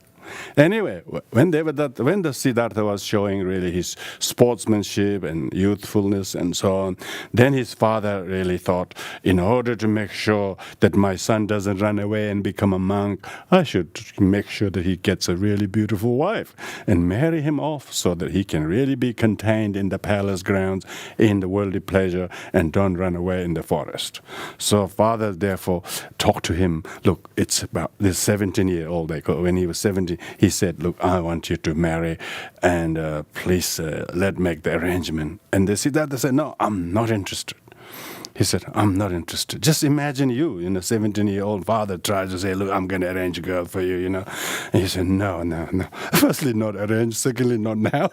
Speaker 1: Anyway, when the Siddhartha was showing really his sportsmanship and youthfulness and so on, then his father really thought, in order to make sure that my son doesn't run away and become a monk, I should make sure that he gets a really beautiful wife and marry him off so that he can really be contained in the palace grounds, in the worldly pleasure, and don't run away in the forest. So father therefore talked to him, look, it's about this 17-year-old, when he was 17, he said, look, I want you to marry, and please let's make the arrangement. And the Siddhartha said, no, I'm not interested. He said, I'm not interested. Just imagine you, a 17-year-old father tries to say, look, I'm going to arrange a girl for you, And he said, no. Firstly, not arrange. Secondly, not now.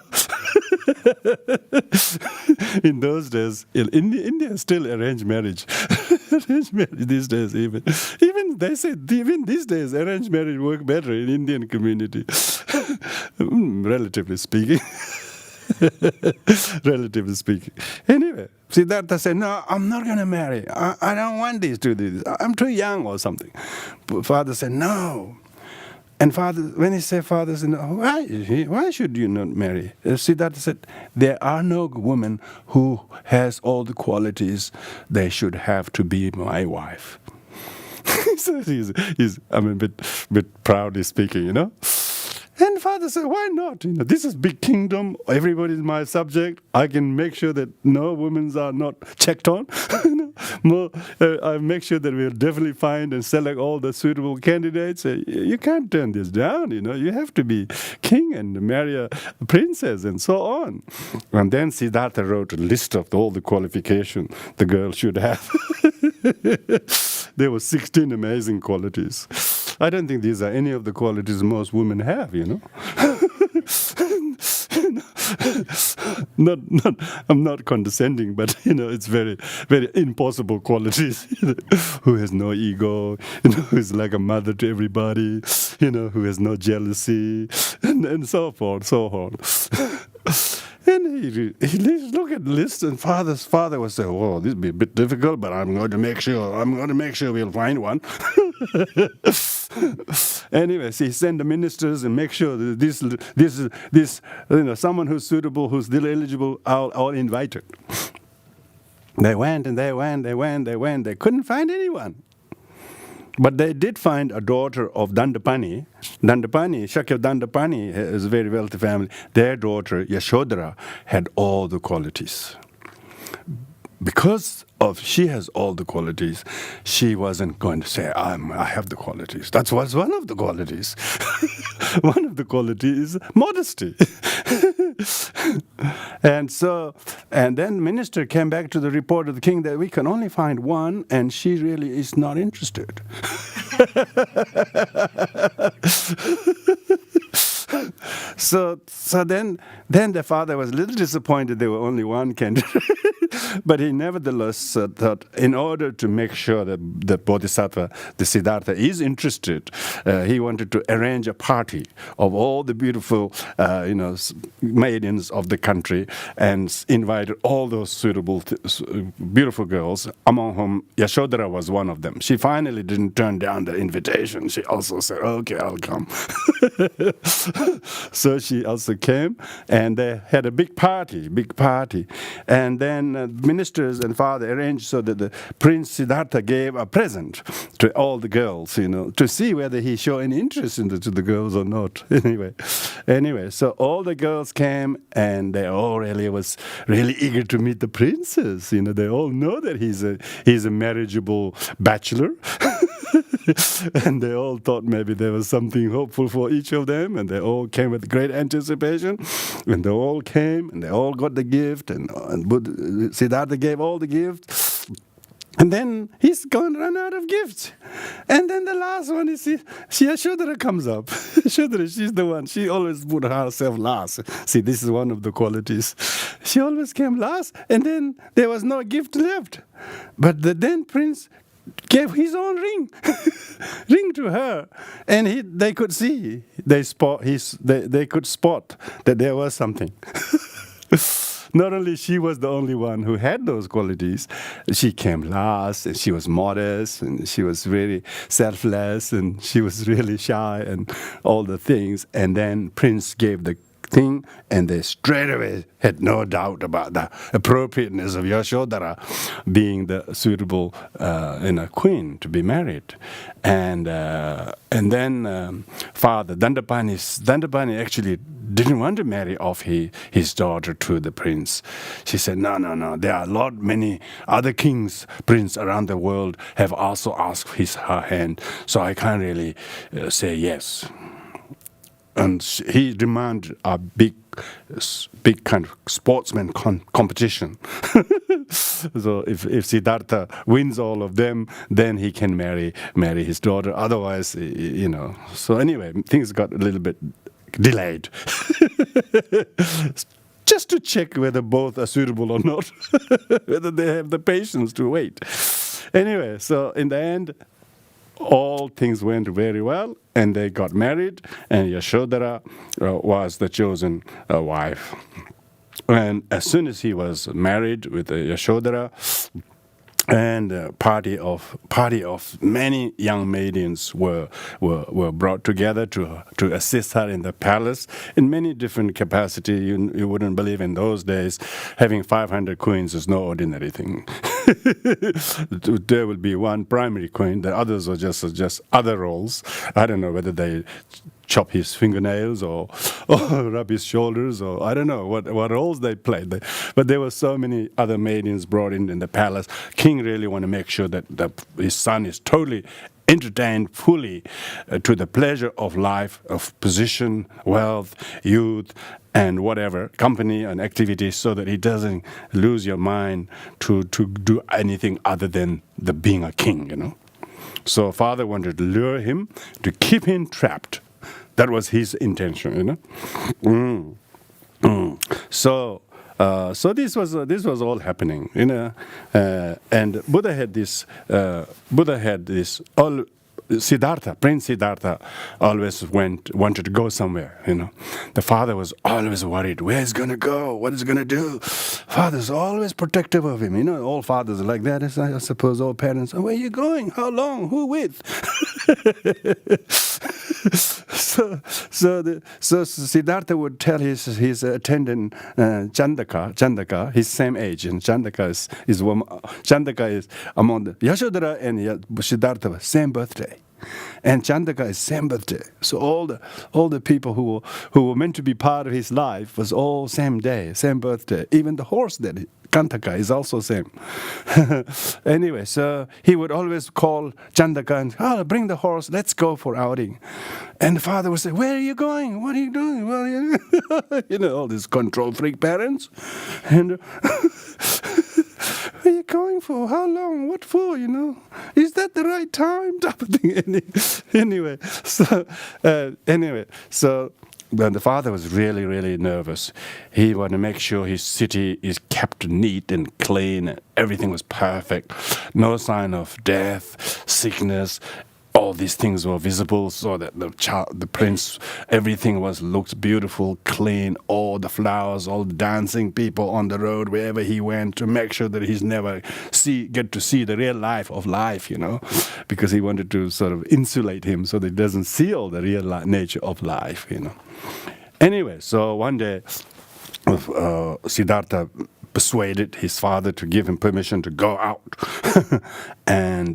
Speaker 1: In those days, in India, still arranged marriage. Arranged marriage these days, even they say even these days, arranged marriage work better in Indian community, relatively speaking. Relatively speaking. Anyway, Siddhartha said, "No, I'm not going to marry. I don't want these to do this. I'm too young or something." Father said, "No." And father, when he said, father said, "No, why should you not marry?" Siddhartha said, "There are no women who has all the qualities they should have to be my wife." So he's a bit proudly speaking, And father said, "Why not? This is big kingdom. Everybody is my subject. I can make sure that no women are not checked on. I make sure that we'll definitely find and select all the suitable candidates. You can't turn this down. You have to be king and marry a princess and so on." And then Siddhartha wrote a list of all the qualifications the girl should have. There were 16 amazing qualities. I don't think these are any of the qualities most women have, I'm not condescending, but it's very, very impossible qualities. Who has no ego, who is like a mother to everybody, who has no jealousy, and so forth, so on. And he looked at the list, and father was saying, "Oh, this will be a bit difficult, but I'm going to make sure we'll find one." Anyway, so he sent the ministers and make sure that this someone who's suitable, who's still eligible, are all invited. They went and they went. They couldn't find anyone. But they did find a daughter of Dandapani. Shakya Dandapani is a very wealthy family. Their daughter, Yashodhara, had all the qualities. Because she has all the qualities, she wasn't going to say, I have the qualities. That was one of the qualities. One of the qualities is modesty. And then the minister came back to the report of the king that we can only find one, and she really is not interested. So then the father was a little disappointed there were only one candidate. But he nevertheless thought, in order to make sure that the Bodhisattva, the Siddhartha, is interested, he wanted to arrange a party of all the beautiful, maidens of the country, and invited all those suitable, beautiful girls, among whom Yashodhara was one of them. She finally didn't turn down the invitation. She also said, "Okay, I'll come." So she also came, and they had a big party. And then ministers and father arranged so that the Prince Siddhartha gave a present to all the girls, to see whether he showed any interest to the girls or not. Anyway, so all the girls came, and they all was really eager to meet the princess. They all know that he's a marriageable bachelor. And they all thought maybe there was something hopeful for each of them, and they all came with great anticipation. And they all came, and they all got the gift, and Siddhartha gave all the gifts. And then he's going to run out of gifts. And then the last one is Yashodhara comes up. Yashodhara, she's the one. She always put herself last. See, this is one of the qualities. She always came last, and then there was no gift left. But the then prince gave his own ring to her, and they could see, they could spot that there was something. Not only she was the only one who had those qualities, she came last, and she was modest, and she was very selfless, and she was really shy, and all the things. And then Prince gave the thing, and they straight away had no doubt about the appropriateness of Yashodhara being the suitable queen to be married. And then Father Dandapani actually didn't want to marry off his daughter to the prince. She said, no, there are many other kings, prince around the world have also asked her hand, so I can't really say yes. And he demanded a big kind of sportsman competition. So if Siddhartha wins all of them, then he can marry his daughter. Otherwise, So anyway, things got a little bit delayed. just to check whether both are suitable or not, whether they have the patience to wait. Anyway, so in the end, all things went very well, and they got married, and Yashodhara was the chosen wife. And as soon as he was married with Yashodhara, and party of many young maidens were brought together to assist her in the palace in many different capacity. You wouldn't believe in those days having 500 queens is no ordinary thing. There would be one primary queen. The others were just other roles. I don't know whether they chop his fingernails or rub his shoulders, or I don't know what roles they played. But there were so many other maidens brought in the palace. King really want to make sure that his son is totally entertained fully to the pleasure of life, of position, wealth, youth, and whatever, company and activities, so that he doesn't lose your mind to do anything other than the being a king, So father wanted to lure him, to keep him trapped. That was his intention, So this was all happening, and Buddha had this. Siddhartha, Prince Siddhartha, always wanted to go somewhere. The father was always worried. Where is he going to go? What is he going to do? Father's always protective of him. All fathers are like that. I suppose all parents. Where are you going? How long? Who with? So Siddhartha would tell his attendant Chandaka, his same age, and Chandaka is among the Yashodhara and Siddhartha same birthday, and Chandaka is same birthday. So all the people who were meant to be part of his life was all same day, same birthday. Even the horse that Kantaka is also same. Anyway, so he would always call Chandaka and, bring the horse, let's go for outing. And the father would say, where are you going? What are you doing? All these control freak parents. And where are you going for? How long? What for? Is that the right time? Type of thing. So when the father was really, really nervous, he wanted to make sure his city is kept neat and clean, and everything was perfect, no sign of death, sickness. All these things were visible, so that the prince, everything looked beautiful, clean. All the flowers, all the dancing people on the road, wherever he went, to make sure that he's never get to see the real life of life, because he wanted to sort of insulate him so that he doesn't see all the real nature of life, Anyway, so one day, Siddhartha persuaded his father to give him permission to go out, and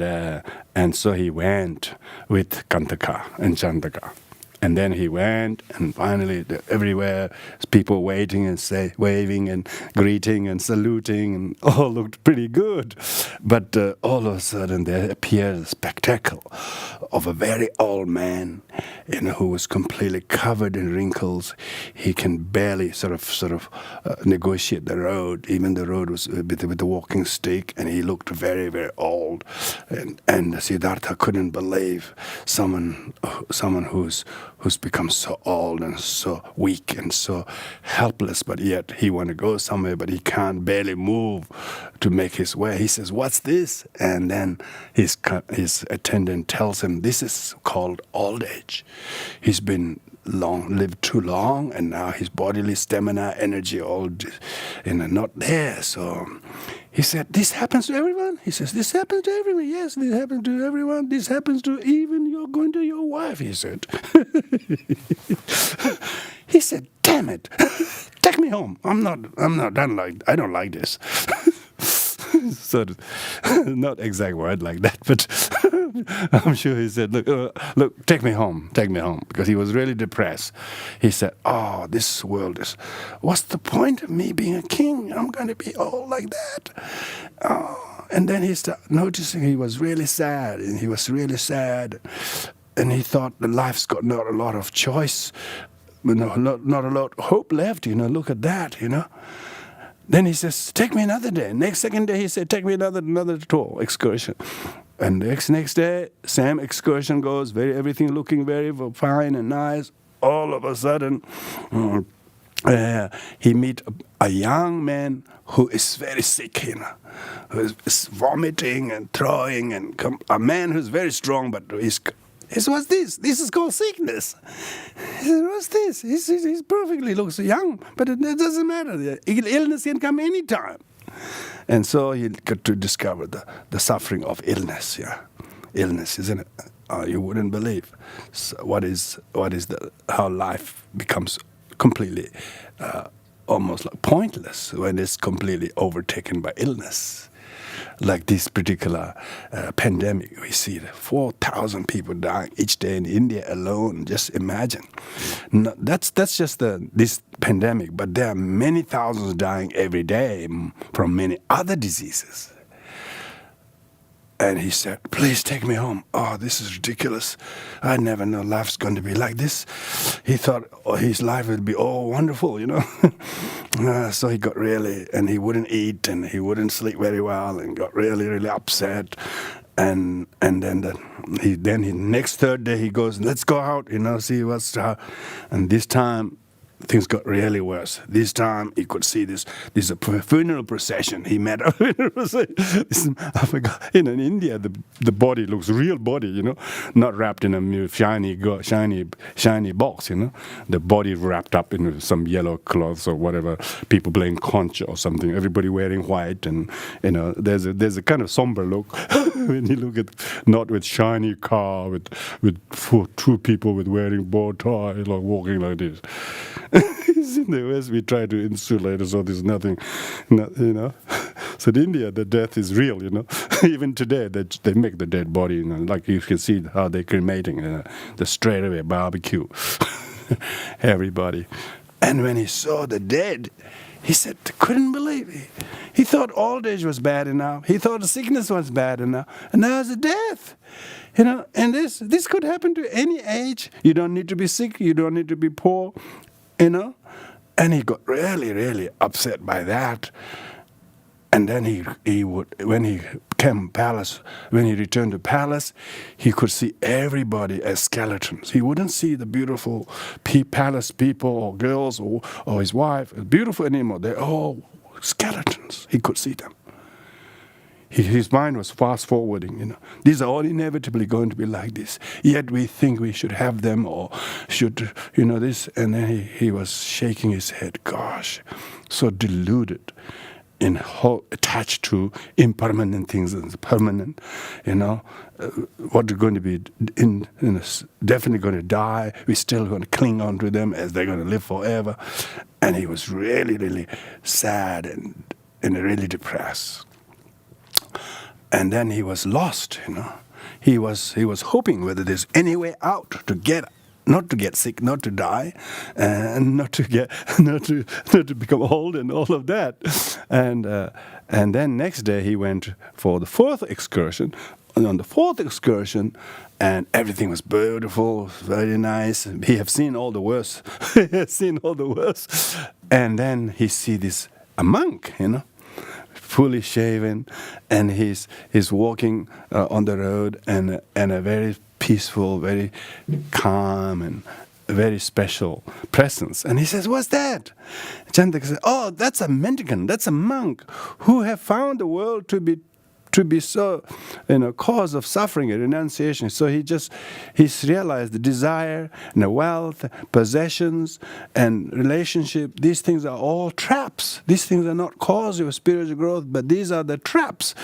Speaker 1: so he went with Kantaka and Chandaka. And then he went, and finally everywhere people waiting and waving and greeting and saluting, and all looked pretty good. But all of a sudden there appeared a spectacle of a very old man, who was completely covered in wrinkles. He can barely sort of negotiate the road. Even the road was with the walking stick, and he looked very, very old. And Siddhartha couldn't believe someone who's become so old and so weak and so helpless, but yet he want to go somewhere, but he can't barely move to make his way. He says, "What's this?" And then his attendant tells him, "This is called old age. He's been lived too long, and now his bodily stamina, energy, all not there." So he said, "This happens to everyone?" He says, "This happens to everyone." "Yes, this happens to everyone. This happens to even going to your wife," he said. He said, "Damn it, take me home. I'm not done I don't like this." Sort of, not exact word like that, but I'm sure he said, look, take me home, because he was really depressed. He said, "Oh, this world what's the point of me being a king? I'm going to be old like that." Oh. And then he started noticing he was really sad, and and he thought the life's got not a lot of choice, not a lot of hope left, look at that, Then he says, "Take me another day." Second day he said, "Take me another tour, excursion." And next day, same excursion goes, everything looking very fine and nice. All of a sudden, he meet a young man who is very sick, who is vomiting and throwing, and a man who's very strong, but what's this? This is called sickness. He said, what's this? He's perfectly looks young, but it doesn't matter. The illness can come anytime. And so he got to discover the suffering of illness. Yeah, illness, isn't it? You wouldn't believe how life becomes completely, almost like pointless when it's completely overtaken by illness. Like this particular pandemic, we see 4,000 people dying each day in India alone. Just imagine. No, that's just this pandemic, but there are many thousands dying every day from many other diseases. And he said, please take me home. Oh, this is ridiculous. I never know life's going to be like this. He thought his life would be wonderful, So he got and he wouldn't eat and he wouldn't sleep very well and got really, really upset. And then next third day he goes, let's go out, see what's and this time things got really worse. This time he could see this is a funeral procession. He met a funeral procession. I forgot. In India, the body looks real body, not wrapped in a shiny box, The body wrapped up in some yellow cloths or whatever. People playing conch or something. Everybody wearing white, and there's a kind of somber look when you look at not with shiny car with two people with wearing bow tie, like walking like this. In the West, we try to insulate, so there's nothing, So in India, the death is real, Even today, they make the dead body, like you can see how they're cremating, the straightaway barbecue, everybody. And when he saw the dead, he said, couldn't believe it. He thought old age was bad enough. He thought the sickness was bad enough. And now it's a death. And this could happen to any age. You don't need to be sick. You don't need to be poor. And he got really, really upset by that. And then he would, when he returned to palace, he could see everybody as skeletons. He wouldn't see the beautiful palace people or girls or his wife, beautiful anymore. They're all skeletons. He could see them. His mind was fast-forwarding, These are all inevitably going to be like this. Yet we think we should have them or should, this. And then he was shaking his head. Gosh, so deluded attached to impermanent things and permanent, what are going to be definitely going to die. We're still going to cling on to them as they're going to live forever. And he was really, really sad and really depressed. And then he was lost, He was hoping whether there's any way out not to get sick, not to die, and not to become old and all of that. And then next day he went for the fourth excursion. And on the fourth excursion, and everything was beautiful, very nice. He have seen all the worst. And then he see a monk, fully shaven, and he's walking on the road, and a very peaceful, very calm, and very special presence. And he says, "What's that?" Chandak says, "Oh, that's a mendicant. That's a monk who have found the world to be so, cause of suffering and renunciation." So he's realized the desire and the wealth, possessions and relationship, these things are all traps. These things are not cause of spiritual growth, but these are the traps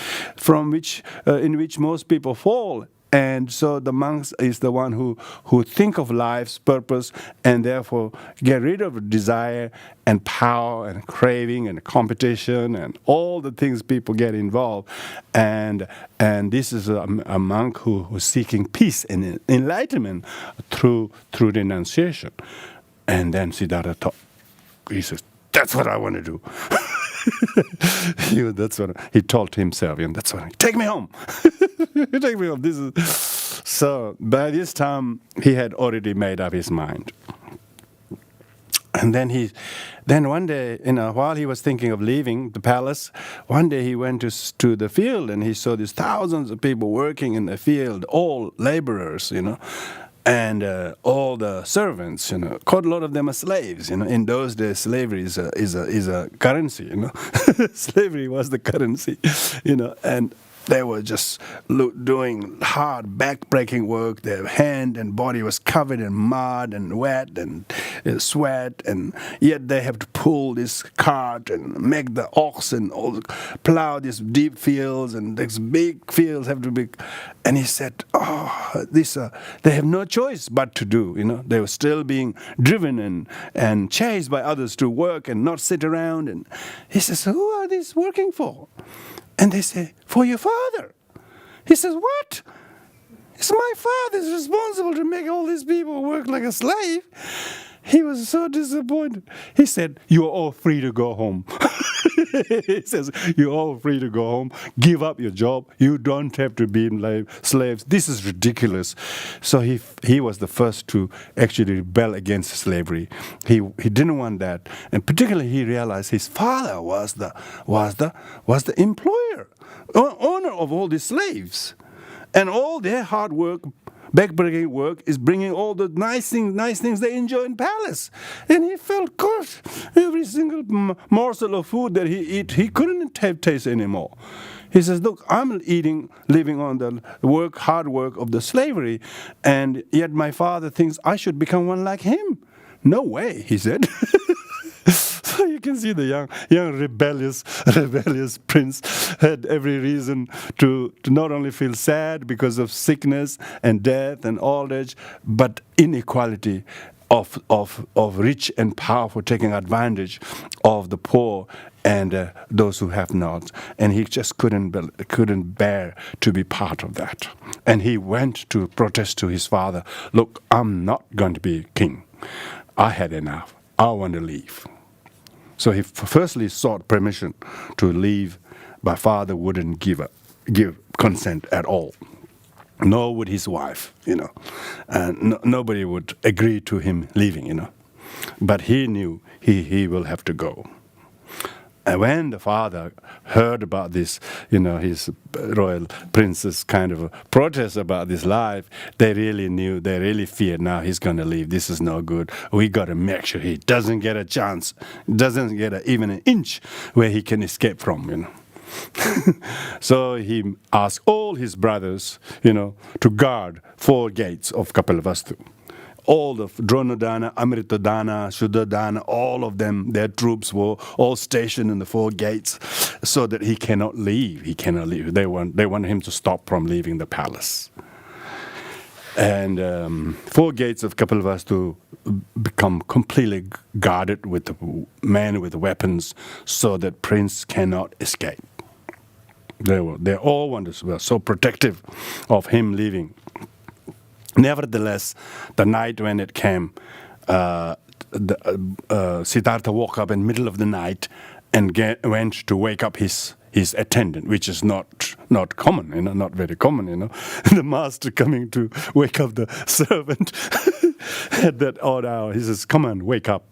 Speaker 1: in which most people fall. And so the monks is the one who think of life's purpose and therefore get rid of desire and power and craving and competition and all the things people get involved. And this is a monk who's seeking peace and enlightenment through renunciation. And then Siddhartha thought, he says, that's what I want to do. That's what he told himself, and that's what take me home. Take me home. So by this time he had already made up his mind. And then one day, while he was thinking of leaving the palace, one day he went to the field and he saw these thousands of people working in the field, all laborers, And all the servants, quite a lot of them are slaves. In those days, slavery is a currency. Slavery was the currency. And they were just doing hard, back-breaking work. Their hand and body was covered in mud and wet and sweat, and yet they have to pull this cart and make the oxen all plow these deep fields, and these big fields have to be. And he said, they have no choice but to do. They were still being driven and chased by others to work and not sit around. And he says, who are these working for? And they say, for your father. He says, what? It's my father's responsible to make all these people work like a slave. He was so disappointed. He said, you are all free to go home. He says, you're all free to go home. Give up your job. You don't have to be slaves. This is ridiculous. So he was the first to actually rebel against slavery. He didn't want that. And particularly he realized his father was the employer, owner of all these slaves. And all their hard work, backbreaking work, is bringing all the nice things they enjoy in palace. And he felt good. Every single morsel of food that he eat, he couldn't have taste anymore. He says, look, I'm living on the hard work of the slavery, and yet my father thinks I should become one like him. No way, he said. So you can see the young rebellious prince had every reason to not only feel sad because of sickness and death and old age, but inequality of rich and powerful taking advantage of the poor and those who have not. And he just couldn't bear to be part of that. And he went to protest to his father, look, I'm not going to be king. I had enough. I want to leave. So he firstly sought permission to leave, but father wouldn't give consent at all. Nor would his wife, and nobody would agree to him leaving, But he knew he will have to go. And when the father heard about this, his royal prince's kind of a protest about this life, they really feared, now he's going to leave. This is no good. We got to make sure he doesn't get a chance, doesn't get even an inch where he can escape from, So he asked all his brothers, to guard 4 gates of Kapilavastu. All the Dronodana, Amritodana, Shuddhodana, all of them, their troops were all stationed in the 4 gates so that he cannot leave. They want him to stop from leaving the palace. And 4 gates of Kapilavastu become completely guarded with men with weapons so that prince cannot escape. They all were so protective of him leaving. Nevertheless, the night when it came, Siddhartha woke up in the middle of the night and went to wake up his attendant, which is not common, not very common, The master coming to wake up the servant at that odd hour. He says, come on, wake up.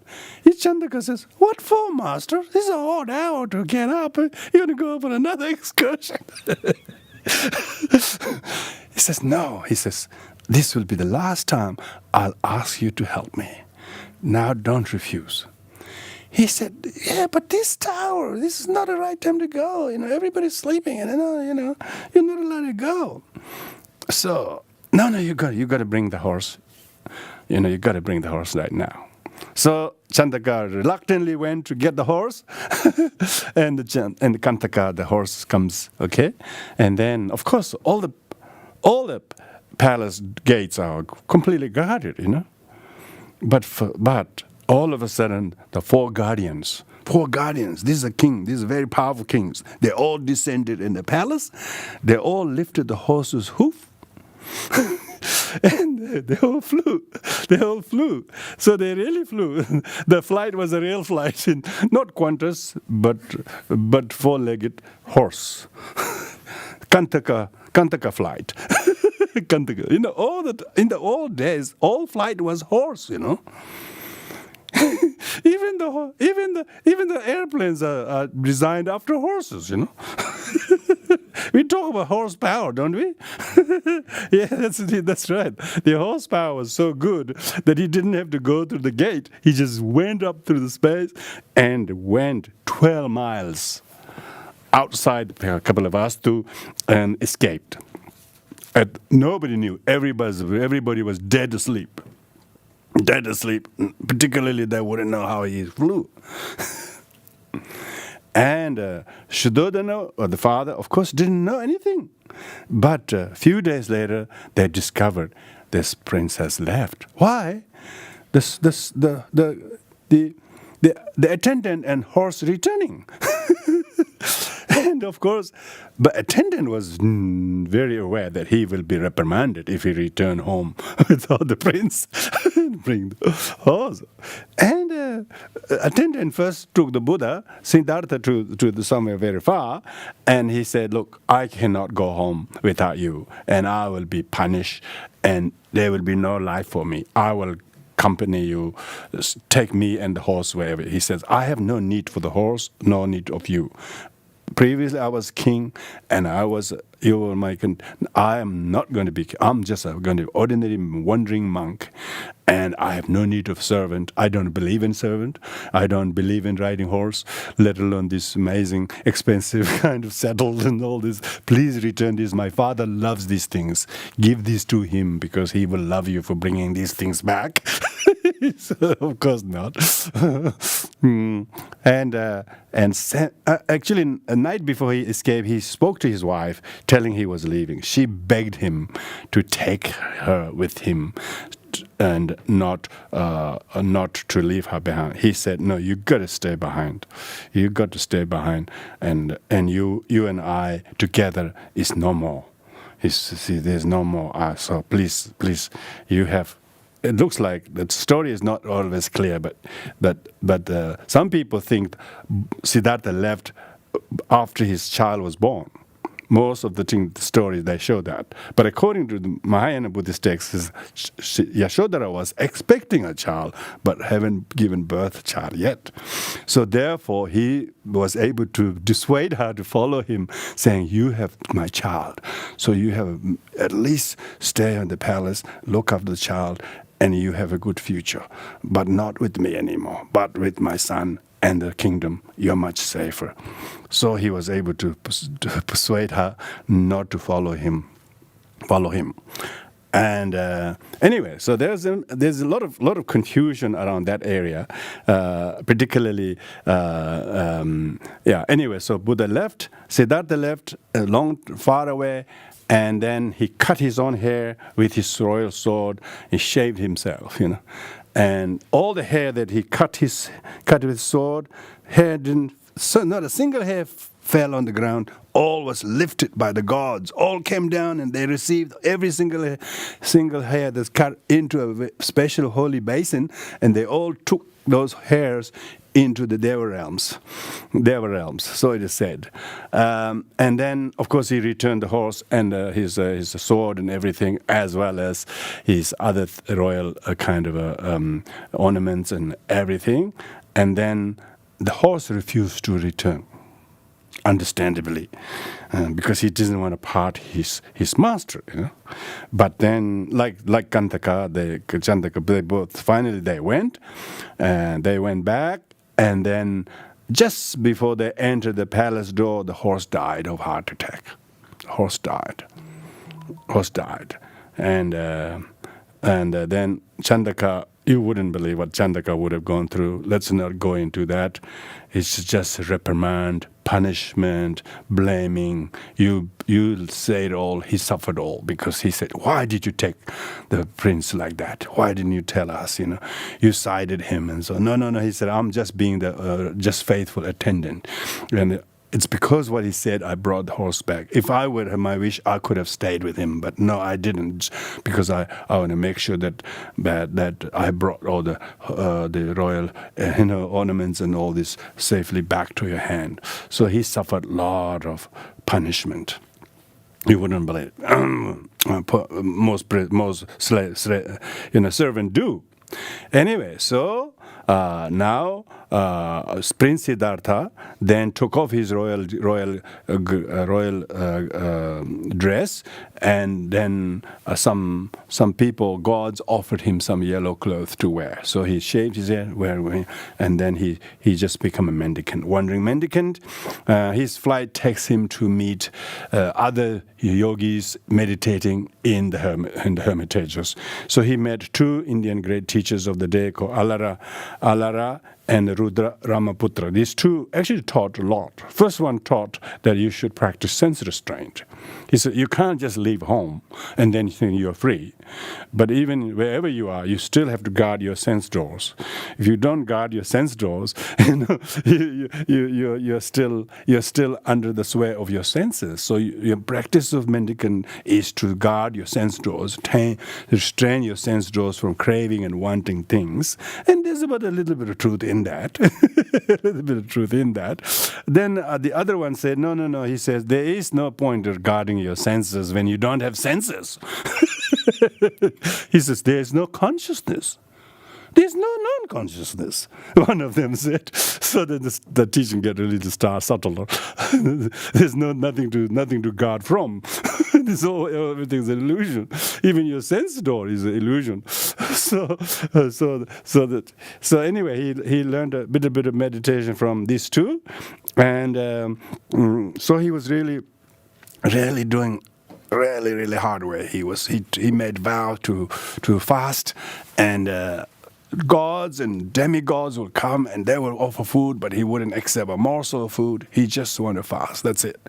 Speaker 1: Chandaka says, what for, master? This is an odd hour to get up. You're going to go for another excursion. He says, no. He says, this will be the last time I'll ask you to help me. Now don't refuse. He said, yeah, but this is not the right time to go. Everybody's sleeping, and you're not allowed to go. So, no, you got to bring the horse. You got to bring the horse right now. So Chandaka reluctantly went to get the horse, and the Kantaka, the horse comes, okay? And then, of course, all the palace gates are completely guarded, But all of a sudden, the 4 guardians, these are kings, these are very powerful kings. They all descended in the palace. They all lifted the horse's hoof. And they all flew. So they really flew. The flight was a real flight, not Qantas, but 4-legged horse. Kantaka flight. Kantaka. In the old days, all flight was horse, Even the airplanes are designed after horses, We talk about horsepower, don't we? Yeah, that's right. The horsepower was so good that he didn't have to go through the gate. He just went up through the space and went 12 miles outside a couple of us too, and escaped. And nobody knew. Everybody was dead asleep. Dead asleep. Particularly, they wouldn't know how he flew. And Shuddhodana, or the father, of course, didn't know anything. But a few days later, they discovered this prince has left. Why? The attendant and horse returning. And of course, but attendant was very aware that he will be reprimanded if he return home without the prince. Bring the horse. And attendant first took the Buddha, Siddhartha, to somewhere very far, and he said, look, I cannot go home without you, and I will be punished, and there will be no life for me. I will accompany you, take me and the horse wherever. He says, I have no need for the horse, no need of you. Previously, I was king, and you were my king. I am not going to be king. I'm just going to be ordinary wandering monk, and I have no need of servant. I don't believe in servant. I don't believe in riding horse, let alone this amazing, expensive kind of saddle and all this. Please return this. My father loves these things. Give these to him because he will love you for bringing these things back. So, of course not. Actually, a night before he escaped, he spoke to his wife, telling he was leaving. She begged him to take her with him and not to leave her behind. He said, "No, you got to stay behind. You got to stay behind, and you and I together is no more. There's no more. So please, you have." It looks like the story is not always clear, but some people think Siddhartha left after his child was born. Most of the stories, they show that. But according to the Mahayana Buddhist texts, Yashodhara was expecting a child, but haven't given birth to a child yet. So therefore, he was able to dissuade her to follow him, saying, you have my child, so you have at least stay in the palace, look after the child, and you have a good future. But not with me anymore, but with my son and the kingdom, you're much safer. So he was able to persuade her not to follow him. And anyway, so there's a lot of confusion around that area, particularly. Anyway, so Buddha left, Siddhartha left, far away, and then he cut his own hair with his royal sword. He shaved himself, and all the hair that he cut with sword, not a single hair fell on the ground. All was lifted by the gods. All came down, and they received every single hair that's cut into a special holy basin, and they all took those hairs into the Deva realms. So it is said. And then, of course, he returned the horse and his sword and everything, as well as his other royal kind of ornaments and everything. And then the horse refused to return, understandably, because he doesn't want to part his master. But then, like Kantaka, Chandaka, they both finally they went back. And then, just before they entered the palace door, the horse died of heart attack. Horse died, and then Chandaka. You wouldn't believe what Chandaka would have gone through. Let's not go into that. It's just reprimand, punishment, blaming. You say it all. He suffered all because he said, "Why did you take the prince like that? Why didn't you tell us? You sided him." And so no. He said, "I'm just being the just faithful attendant." And it's because what he said, I brought the horse back. If I would have my wish, I could have stayed with him. But no, I didn't, because I want to make sure that I brought all the royal ornaments and all this safely back to your hand. So he suffered a lot of punishment. You wouldn't believe it. Most servant do. Anyway, so now Prince Siddhartha then took off his royal dress, and then some people, gods, offered him some yellow clothes to wear. So he shaved his hair, and then he just became a mendicant, wandering mendicant. His flight takes him to meet other yogis meditating in the hermitages. So he met two Indian great teachers of the day called Alara and Rudra Ramaputra. These two actually taught a lot. First one taught that you should practice sense restraint. He said you can't just leave home and then think you're free. But even wherever you are, you still have to guard your sense doors. If you don't guard your sense doors, you're still under the sway of your senses. So your practice of mendicant is to guard your sense doors, restrain your sense doors from craving and wanting things. And there's about a little bit of truth in that. A little bit of truth in that. Then the other one said, no. He says, there is no point of guarding your senses when you don't have senses. He says, there is no consciousness. There's no non-consciousness, one of them said. So then the teaching get a little subtler. There's nothing to guard from. Everything's an illusion. Even your sense door is an illusion. So anyway, he learned a bit of meditation from these two, and so he was really doing really hard way. He made vow to fast, and gods and demigods will come and they will offer food, but he wouldn't accept a morsel of food. He just wanted to fast. That's it.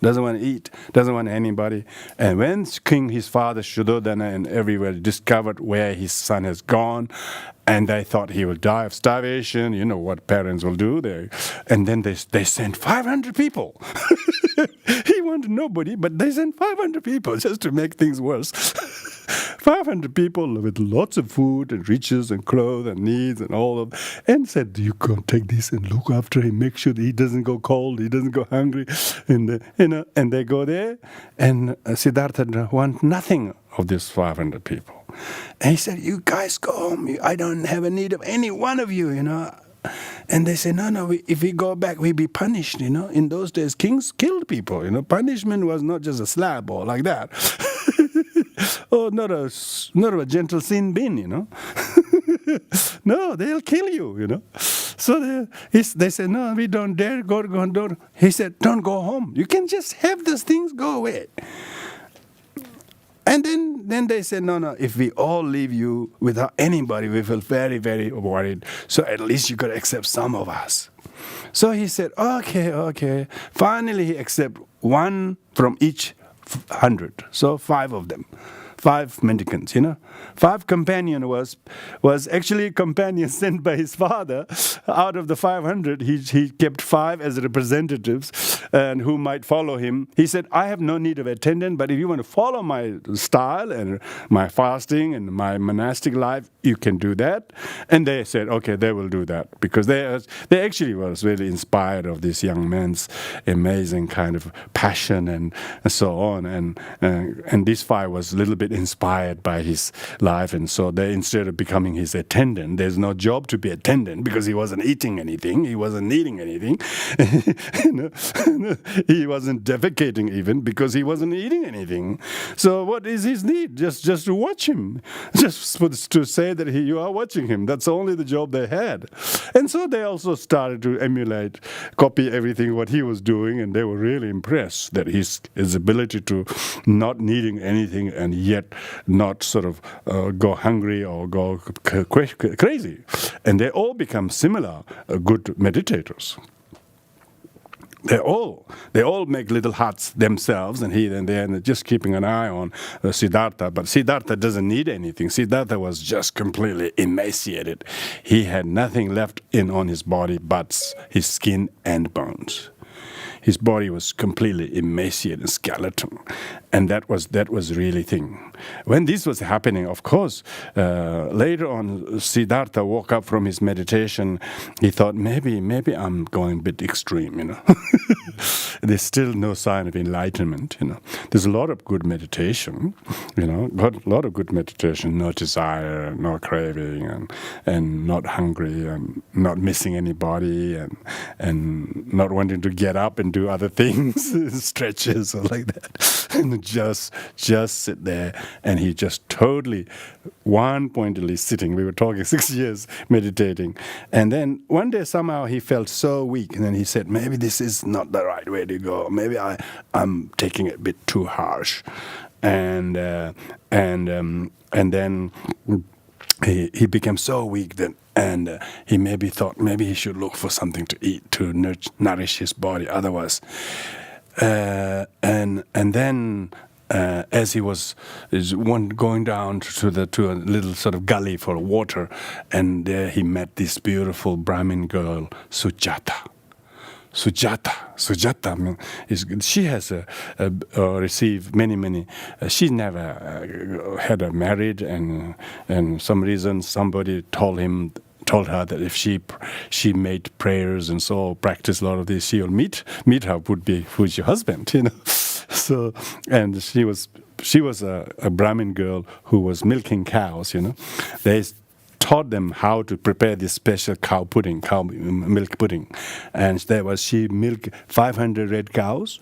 Speaker 1: Doesn't want to eat, doesn't want anybody. And when his father Shuddhodana and everywhere discovered where his son has gone, and they thought he will die of starvation, you know what parents will do there. And then they sent 500 people. He wanted nobody, but they sent 500 people just to make things worse. 500 people with lots of food and riches and clothes and needs and all of, and said, you go take this and look after him, make sure that he doesn't go cold, he doesn't go hungry, and they go there, and Siddhartha want nothing of these 500 people. And he said, you guys go home, I don't have a need of any one of you, And they say, no, if we go back, we'll be punished, In those days, kings killed people, Punishment was not just a slap or like that. Oh, not a gentle sin bin, No, they'll kill you, So they said, no, we don't dare go. He said, don't go home. You can just have those things go away. And then they said, no, if we all leave you without anybody, we feel very, very worried. So at least you could accept some of us. So he said, okay. Finally, he accepted one from each 100. So 5 of them. 5 mendicants, 5 companion was actually a companion sent by his father. Out of the 500, he kept 5 as representatives and who might follow him. He said, I have no need of attendant, but if you want to follow my style and my fasting and my monastic life, you can do that. And they said, okay, they will do that, because they actually was really inspired of this young man's amazing kind of passion and so on. And this 5 was a little bit inspired by his life, and so they, instead of becoming his attendant, there's no job to be attendant because he wasn't eating anything, he wasn't needing anything. He wasn't defecating even because he wasn't eating anything. So what is his need? Just to watch him, just to say that you are watching him. That's only the job they had. And so they also started to emulate, copy everything what he was doing, and they were really impressed that his ability to not needing anything and yet not sort of go hungry or go crazy. And they all become similar good meditators. They all make little huts themselves, and they're just keeping an eye on Siddhartha. But Siddhartha doesn't need anything. Siddhartha was just completely emaciated. He had nothing left on his body but his skin and bones. His body was completely emaciated, skeleton, and that was really thing. When this was happening, of course, later on, Siddhartha woke up from his meditation. He thought, maybe I'm going a bit extreme, There's still no sign of enlightenment, There's a lot of good meditation, a lot of good meditation, no desire, no craving, and not hungry, and not missing anybody, and not wanting to get up and do other things, stretches or like that, and just sit there. And he just totally one-pointedly sitting. We were talking 6 years meditating. And then one day somehow he felt so weak. And then he said, maybe this is not the right way to go. Maybe I'm taking it a bit too harsh. And then he became so weak that, and he maybe thought maybe he should look for something to eat to nourish his body. Otherwise, and then as he was going down to a little sort of gully for water, and there he met this beautiful Brahmin girl, Sujata. Sujata, I mean, she has received many. She never had a married, and some reason somebody told her that if she made prayers and so practiced a lot of this, she'll meet her would be future husband, So, and she was a Brahmin girl who was milking cows, They taught them how to prepare this special cow milk pudding. And she milked 500 red cows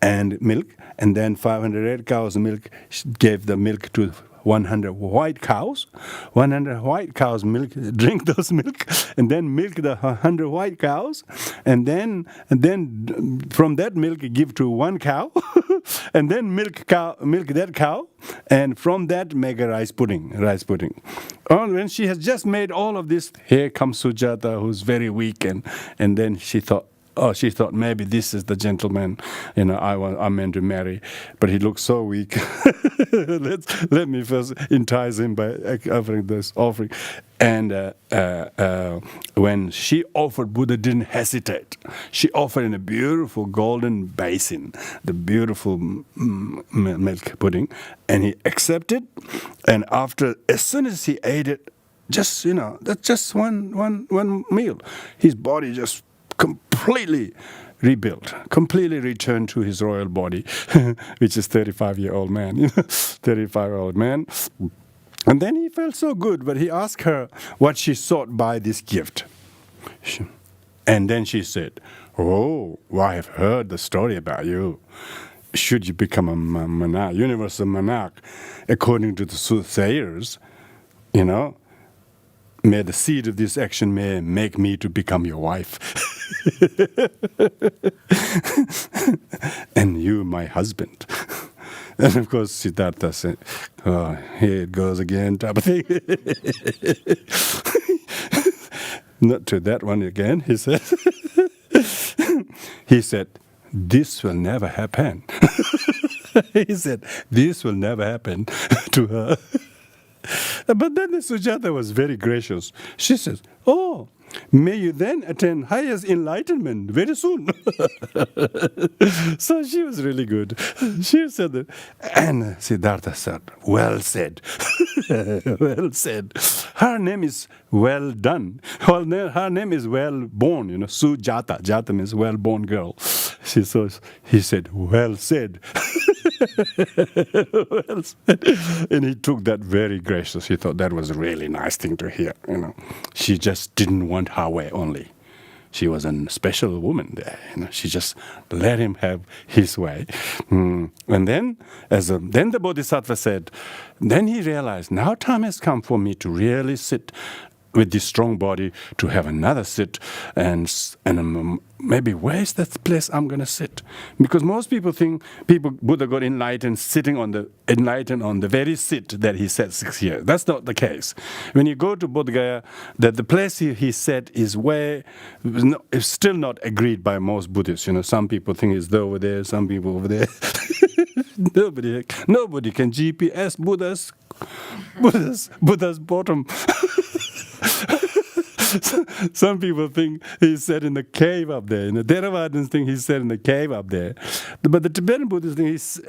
Speaker 1: and milk, and then 500 red cows milk gave the milk to 100 white cows. 100 white cows drink those milk, and then milk the 100 white cows, and then from that milk give to one cow, and then milk that cow, and from that make a rice pudding. When she has just made all of this, here comes Sujata, who's very weak, and then she thought maybe this is the gentleman, I'm meant to marry, but he looks so weak. Let me first entice him by offering this offering. And when she offered, Buddha didn't hesitate. She offered in a beautiful golden basin, the beautiful milk pudding, and he accepted. And as soon as he ate it, that's just one meal, his body just completely rebuilt, completely returned to his royal body, which is 35-year-old man, 35-year-old man. And then he felt so good, but he asked her what she sought by this gift. And then she said, "Oh, I have heard the story about you. Should you become a monarch, universal monarch, according to the soothsayers, may the seed of this action may make me to become your wife." "And you, my husband." And of course, Siddhartha said, "Oh, here it goes again," type of thing. Not to that one again, he said. He said, "This will never happen." He said, "This will never happen to her." But then the Sujata was very gracious. She says, "Oh, may you then attain highest enlightenment very soon." So she was really good. She said that. And Siddhartha said, "Well said." Well said. Her name is well done. Her name is well born, Sujata. Jata means well born girl. He said, "Well said." Well said. And he took that very gracious. He thought that was a really nice thing to hear. She just didn't want her way only. She was a special woman there. She just let him have his way. And then, then the Bodhisattva said, then he realized, now time has come for me to really sit with this strong body, to have another sit, and maybe where's that place I'm going to sit? Because most people think Buddha got enlightened on the very seat that he sat 6 years. That's not the case. When you go to Bodh Gaya, that the place he sat is where it's still not agreed by most Buddhists. Some people think it's over there, some people over there. Nobody can GPS Buddha's bottom. Some people think he sat in the cave up there. The Theravadins think he sat in the cave up there. But the Tibetan Buddhists think he's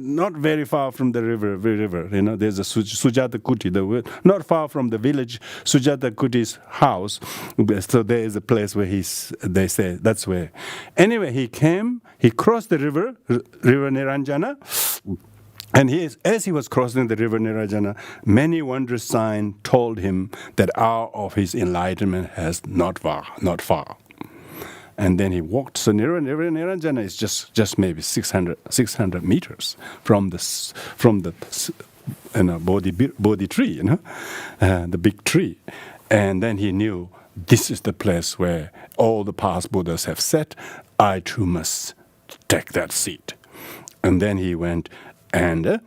Speaker 1: not very far from the river. There's a Sujata Kuti, not far from the village Sujata Kuti's house. So there is a place where they say that's where. Anyway, he crossed the river Niranjana. And as he was crossing the river Nirajana, many wondrous signs told him that hour of his enlightenment has not far. And then he walked. So Nirajana is just maybe 600 meters from the Bodhi tree, the big tree. And then he knew this is the place where all the past Buddhas have sat. I too must take that seat. And then he went. And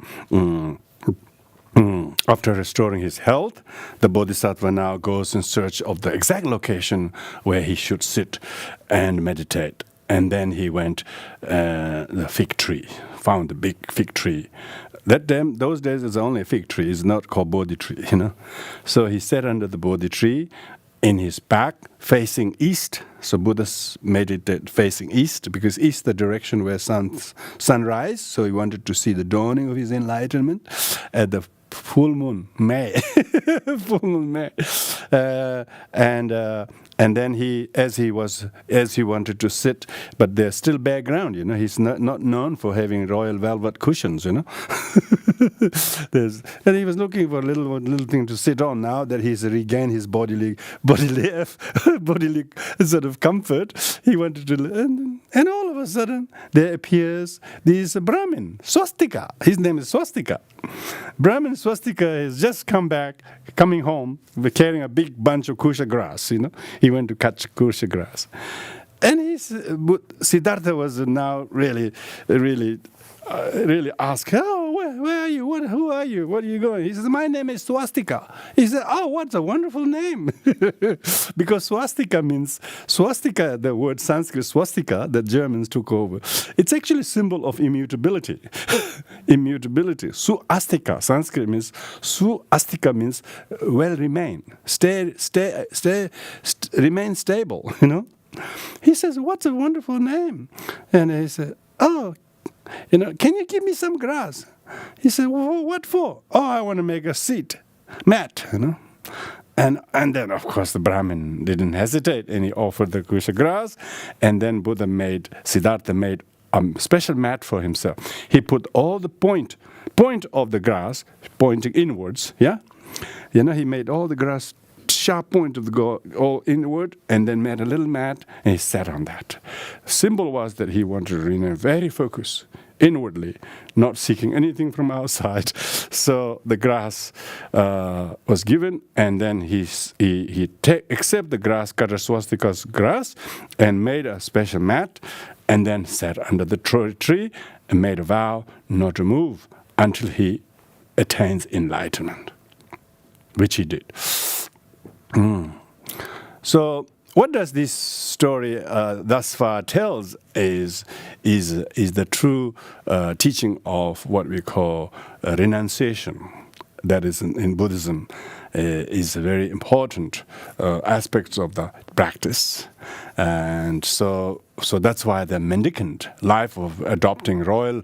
Speaker 1: after restoring his health, the Bodhisattva now goes in search of the exact location where he should sit and meditate. And then he went the fig tree, found the big fig tree. Those days it's only a fig tree, it's not called Bodhi tree, So he sat under the Bodhi tree in his back, facing east. So Buddha's meditate facing east, because east is the direction where sunrise. So he wanted to see the dawning of his enlightenment at the full moon, May. And then as he wanted to sit, but there's still bare ground, He's not known for having royal velvet cushions, And he was looking for a little thing to sit on. Now that he's regained his bodily sort of comfort, he wanted to, and all of a sudden there appears this Brahmin, Swastika. His name is Swastika. Brahmin Swastika has just coming home, carrying a big bunch of kusha grass, He went to catch kusha grass. And Siddhartha was now really asked, where are you? Who are you? What are you going? He says, my name is Swastika. He said, oh, what a wonderful name. Because swastika, the word Sanskrit swastika that Germans took over, it's actually a symbol of immutability. Immutability. Suastika, Sanskrit means, suastika means well remain. Remain stable, He says, what a wonderful name. And he said, oh, can you give me some grass? He said, well, what for? Oh, I want to make a mat, And then, of course, the Brahmin didn't hesitate, and he offered the kusha grass. And then Siddhartha made a special mat for himself. He put all the point of the grass pointing inwards, yeah? He made all the grass sharp point of the all inward, and then made a little mat, and he sat on that. Symbol was that he wanted to remain very focused inwardly, not seeking anything from outside. So the grass was given, and then he accepted the grass, cut a swastika's grass, and made a special mat, and then sat under the tree and made a vow not to move until he attains enlightenment, which he did. So what does this story thus far tells is the true teaching of what we call renunciation. That is in Buddhism is a very important aspects of the practice, and so that's why the mendicant life of adopting royal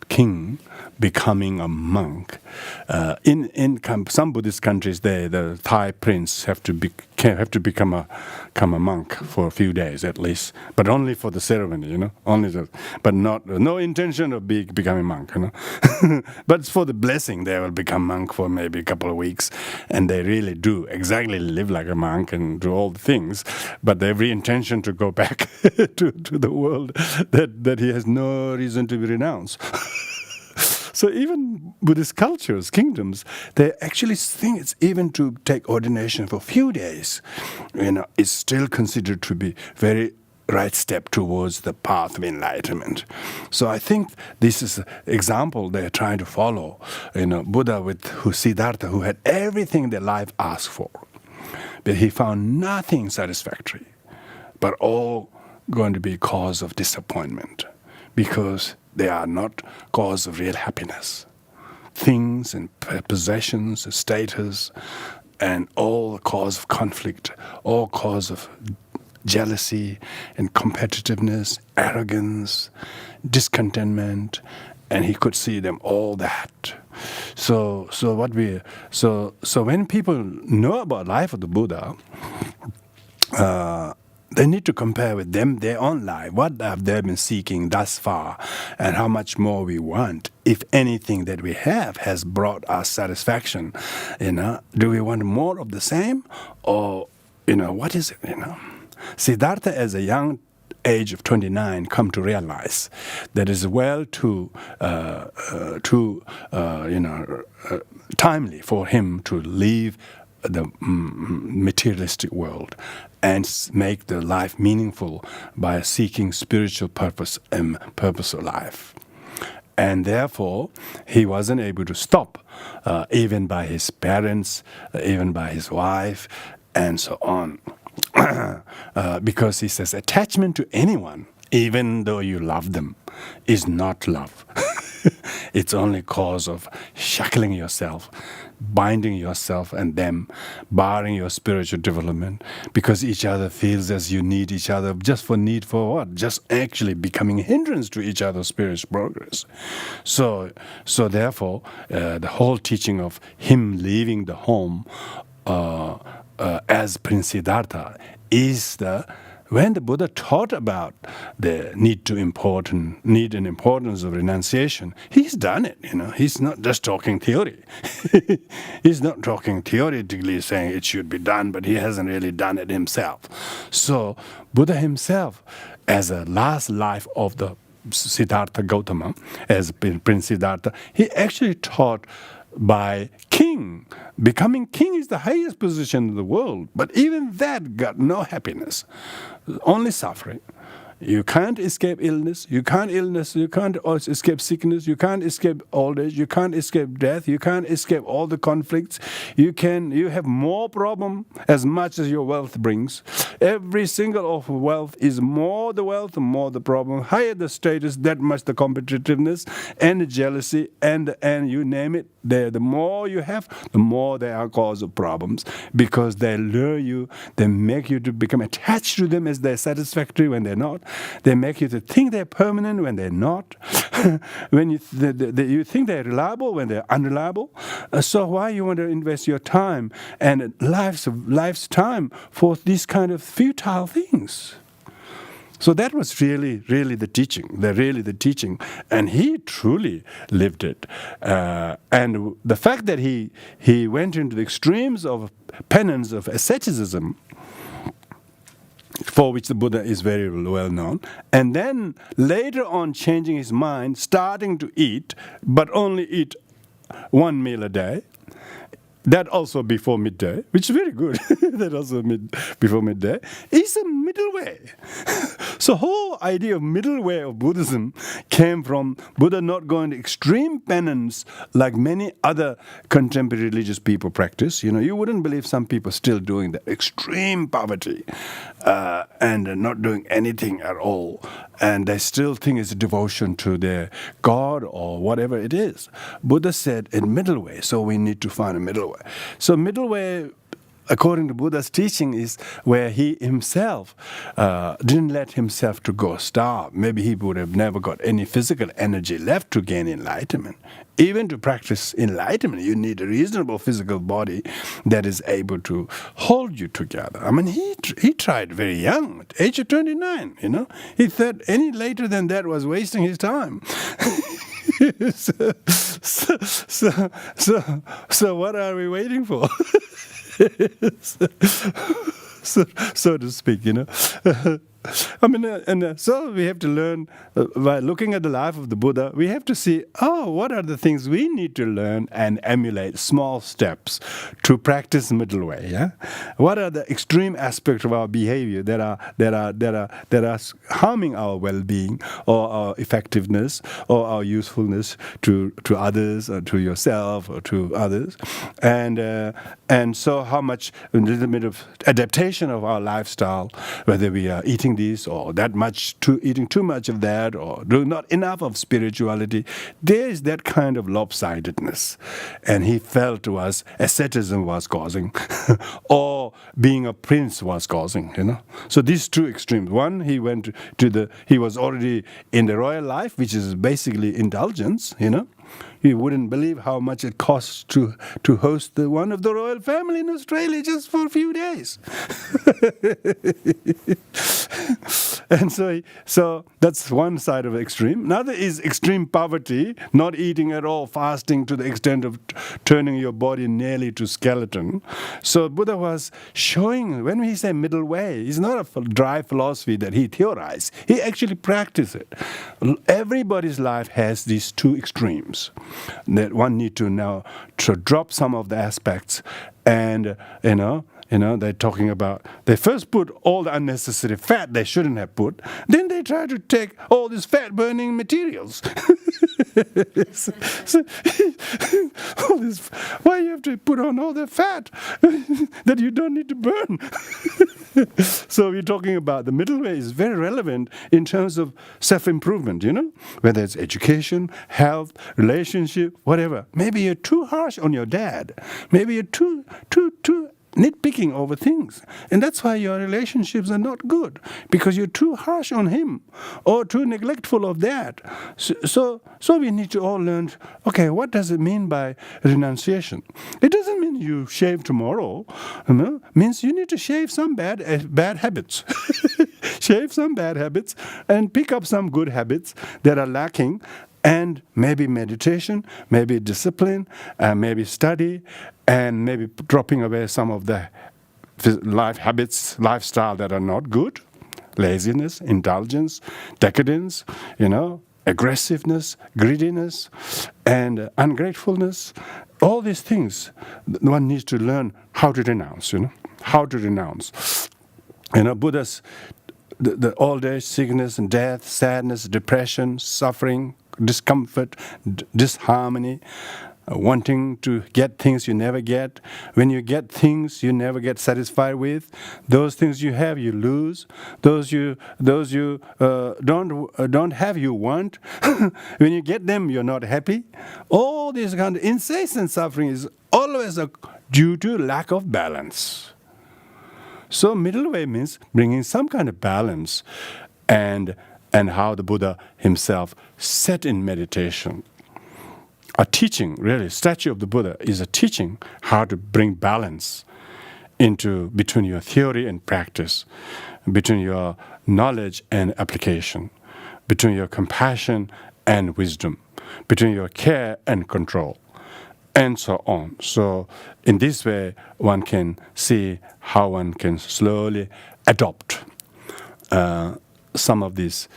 Speaker 1: king, becoming a monk. In some Buddhist countries, the Thai prince have to become a monk for a few days at least, but only for the ceremony, but no intention of becoming monk, But for the blessing, they will become monk for maybe a couple of weeks, and they really do exactly live like a monk and do all the things, but every intention to go back to the world that he has no reason to be renounced. So even Buddhist cultures, kingdoms, they actually think it's even to take ordination for a few days, it's still considered to be very right step towards the path of enlightenment. So I think this is an example they're trying to follow. Buddha Siddhartha, who had everything their life asked for, but he found nothing satisfactory, but all going to be cause of disappointment, because they are not cause of real happiness. Things and possessions, status, and all cause of conflict, all cause of jealousy and competitiveness, arrogance, discontentment, and he could see them all that. So when people know about life of the Buddha, they need to compare with them their own life. What have they been seeking thus far, and how much more we want? If anything that we have has brought us satisfaction, do we want more of the same, or what is it? Siddhartha, as a young age of 29, come to realize that it's well too timely for him to leave the materialistic world and make the life meaningful by seeking spiritual purpose and purpose of life. And therefore, he wasn't able to stop, even by his parents, even by his wife, and so on. Because he says attachment to anyone, even though you love them, is not love. It's only cause of shackling yourself, binding yourself and them, barring your spiritual development, because each other feels as you need each other just for what? Just actually becoming a hindrance to each other's spiritual progress. So therefore, the whole teaching of him leaving the home as Prince Siddhartha is when the Buddha taught about the need and importance of renunciation, he's done it. He's not just talking theory. He's not talking theoretically saying it should be done, but he hasn't really done it himself. So Buddha himself, as a last life of the Siddhartha Gautama, as Prince Siddhartha, he actually taught by king. Becoming king is the highest position in the world, but even that got no happiness, only suffering. You can't escape illness, you can't escape sickness, you can't escape old age, you can't escape death, you can't escape all the conflicts. You have more problem as much as your wealth brings. Every single of wealth is more the wealth, more the problem. Higher the status, that much the competitiveness and the jealousy and you name it. The more you have, the more they are cause of problems, because they lure you, they make you to become attached to them as they're satisfactory when they're not. They make you to think they're permanent when they're not. When you think they're reliable when they're unreliable. So why you want to invest your time and life's time for these kind of futile things? So that was really the teaching, and he truly lived it. And the fact that he went into the extremes of penance, of asceticism, for which the Buddha is very well known, and then later on changing his mind, starting to eat, but only eat one meal a day. That also before midday, which is very good. That also before midday is a middle way. So whole idea of middle way of Buddhism came from Buddha not going to extreme penance like many other contemporary religious people practice. You wouldn't believe some people still doing the extreme poverty and not doing anything at all. And they still think it's a devotion to their God or whatever it is. Buddha said in middle way, so we need to find a middle way. So middle way, according to Buddha's teaching, is where he himself didn't let himself to go starve. Maybe he would have never got any physical energy left to gain enlightenment. Even to practice enlightenment, you need a reasonable physical body that is able to hold you together. I mean, he tried very young, at the age of 29, He thought any later than that was wasting his time. So what are we waiting for? So to speak, so we have to learn by looking at the life of the Buddha. We have to see, what are the things we need to learn and emulate, small steps to practice middle way. Yeah, what are the extreme aspects of our behavior that are harming our well-being or our effectiveness or our usefulness to others or to yourself or to others, and so how much a little bit of adaptation of our lifestyle, whether we are eating eating this or that much, eating too much of that, or doing not enough of spirituality. There is that kind of lopsidedness. And he felt was asceticism was causing, or being a prince was causing, So these two extremes. One, he was already in the royal life, which is basically indulgence, You wouldn't believe how much it costs to host one of the royal family in Australia just for a few days. And so that's one side of the extreme. Another is extreme poverty, not eating at all, fasting to the extent of turning your body nearly to skeleton. So Buddha was showing, when we say middle way, it's not a dry philosophy that he theorized. He actually practiced it. Everybody's life has these two extremes that one need to now to drop some of the aspects, and they're talking about, they first put all the unnecessary fat they shouldn't have put, then they try to take all these fat burning materials. Why you have to put on all the fat that you don't need to burn? So we're talking about the middle way is very relevant in terms of self-improvement, whether it's education, health, relationship, whatever. Maybe you're too harsh on your dad. Maybe you're too nitpicking over things. And that's why your relationships are not good, because you're too harsh on him or too neglectful of that. So we need to all learn, okay, what does it mean by renunciation? It doesn't mean you shave tomorrow. It means you need to shave some bad habits. Shave some bad habits and pick up some good habits that are lacking. And maybe meditation, maybe discipline, maybe study, and maybe dropping away some of the lifestyle that are not good, laziness, indulgence, decadence, aggressiveness, greediness, and ungratefulness. All these things, one needs to learn how to renounce, how to renounce. Buddha's the old age, sickness and death, sadness, depression, suffering, discomfort, disharmony, wanting to get things you never get. When you get things you never get satisfied with, those things you have you lose. Those you don't have you want. When you get them you're not happy. All this kind of incessant suffering is always due to lack of balance. So middle way means bringing some kind of balance, and how the Buddha himself sat in meditation. A teaching, really, statue of the Buddha is a teaching how to bring balance between your theory and practice, between your knowledge and application, between your compassion and wisdom, between your care and control, and so on. So in this way, one can see how one can slowly adopt some of these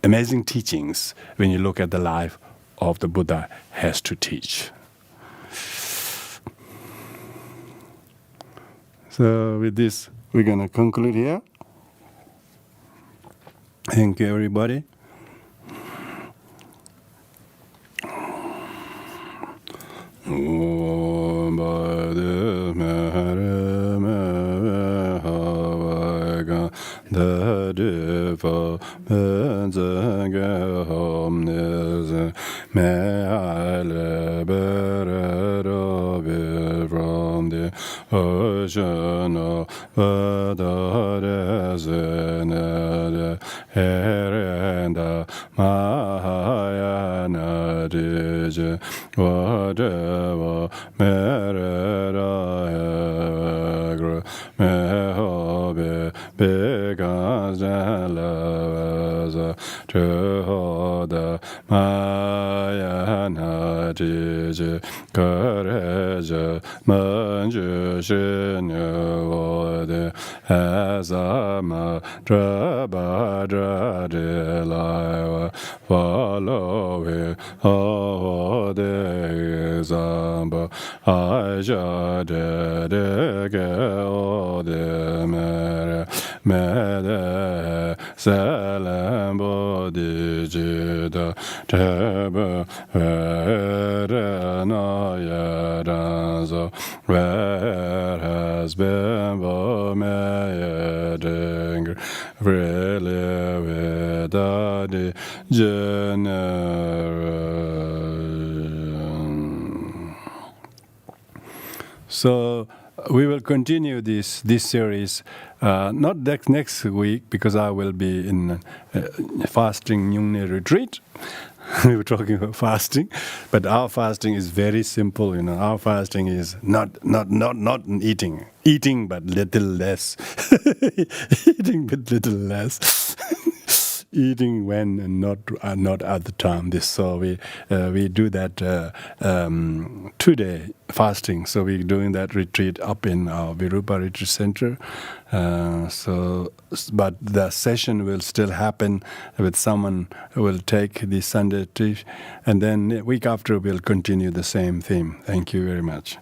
Speaker 1: amazing teachings when you look at the life of the Buddha has to teach. So with this, we're going to conclude here. Thank you, everybody. From the ocean of the Herenda Mahayana Dij whatever Merera Mehobe because loves to hold Mayana Dij courage Manjushin Yode as a Madrabadra de Live follow it all the example I just did all the mere Salam Bodhi Jida Teba Verena Yadanzo where has been Bomeyeding Vedadi So we will continue this series, not next week, because I will be in fasting Nyungne retreat. We were talking about fasting, but our fasting is very simple. Our fasting is not eating, but little less, eating but little less. Eating when and not at the time. So we do that 2-day fasting. So we're doing that retreat up in our Virupa Retreat Center. But the session will still happen with someone who will take the Sunday trip, and then the week after we'll continue the same theme. Thank you very much.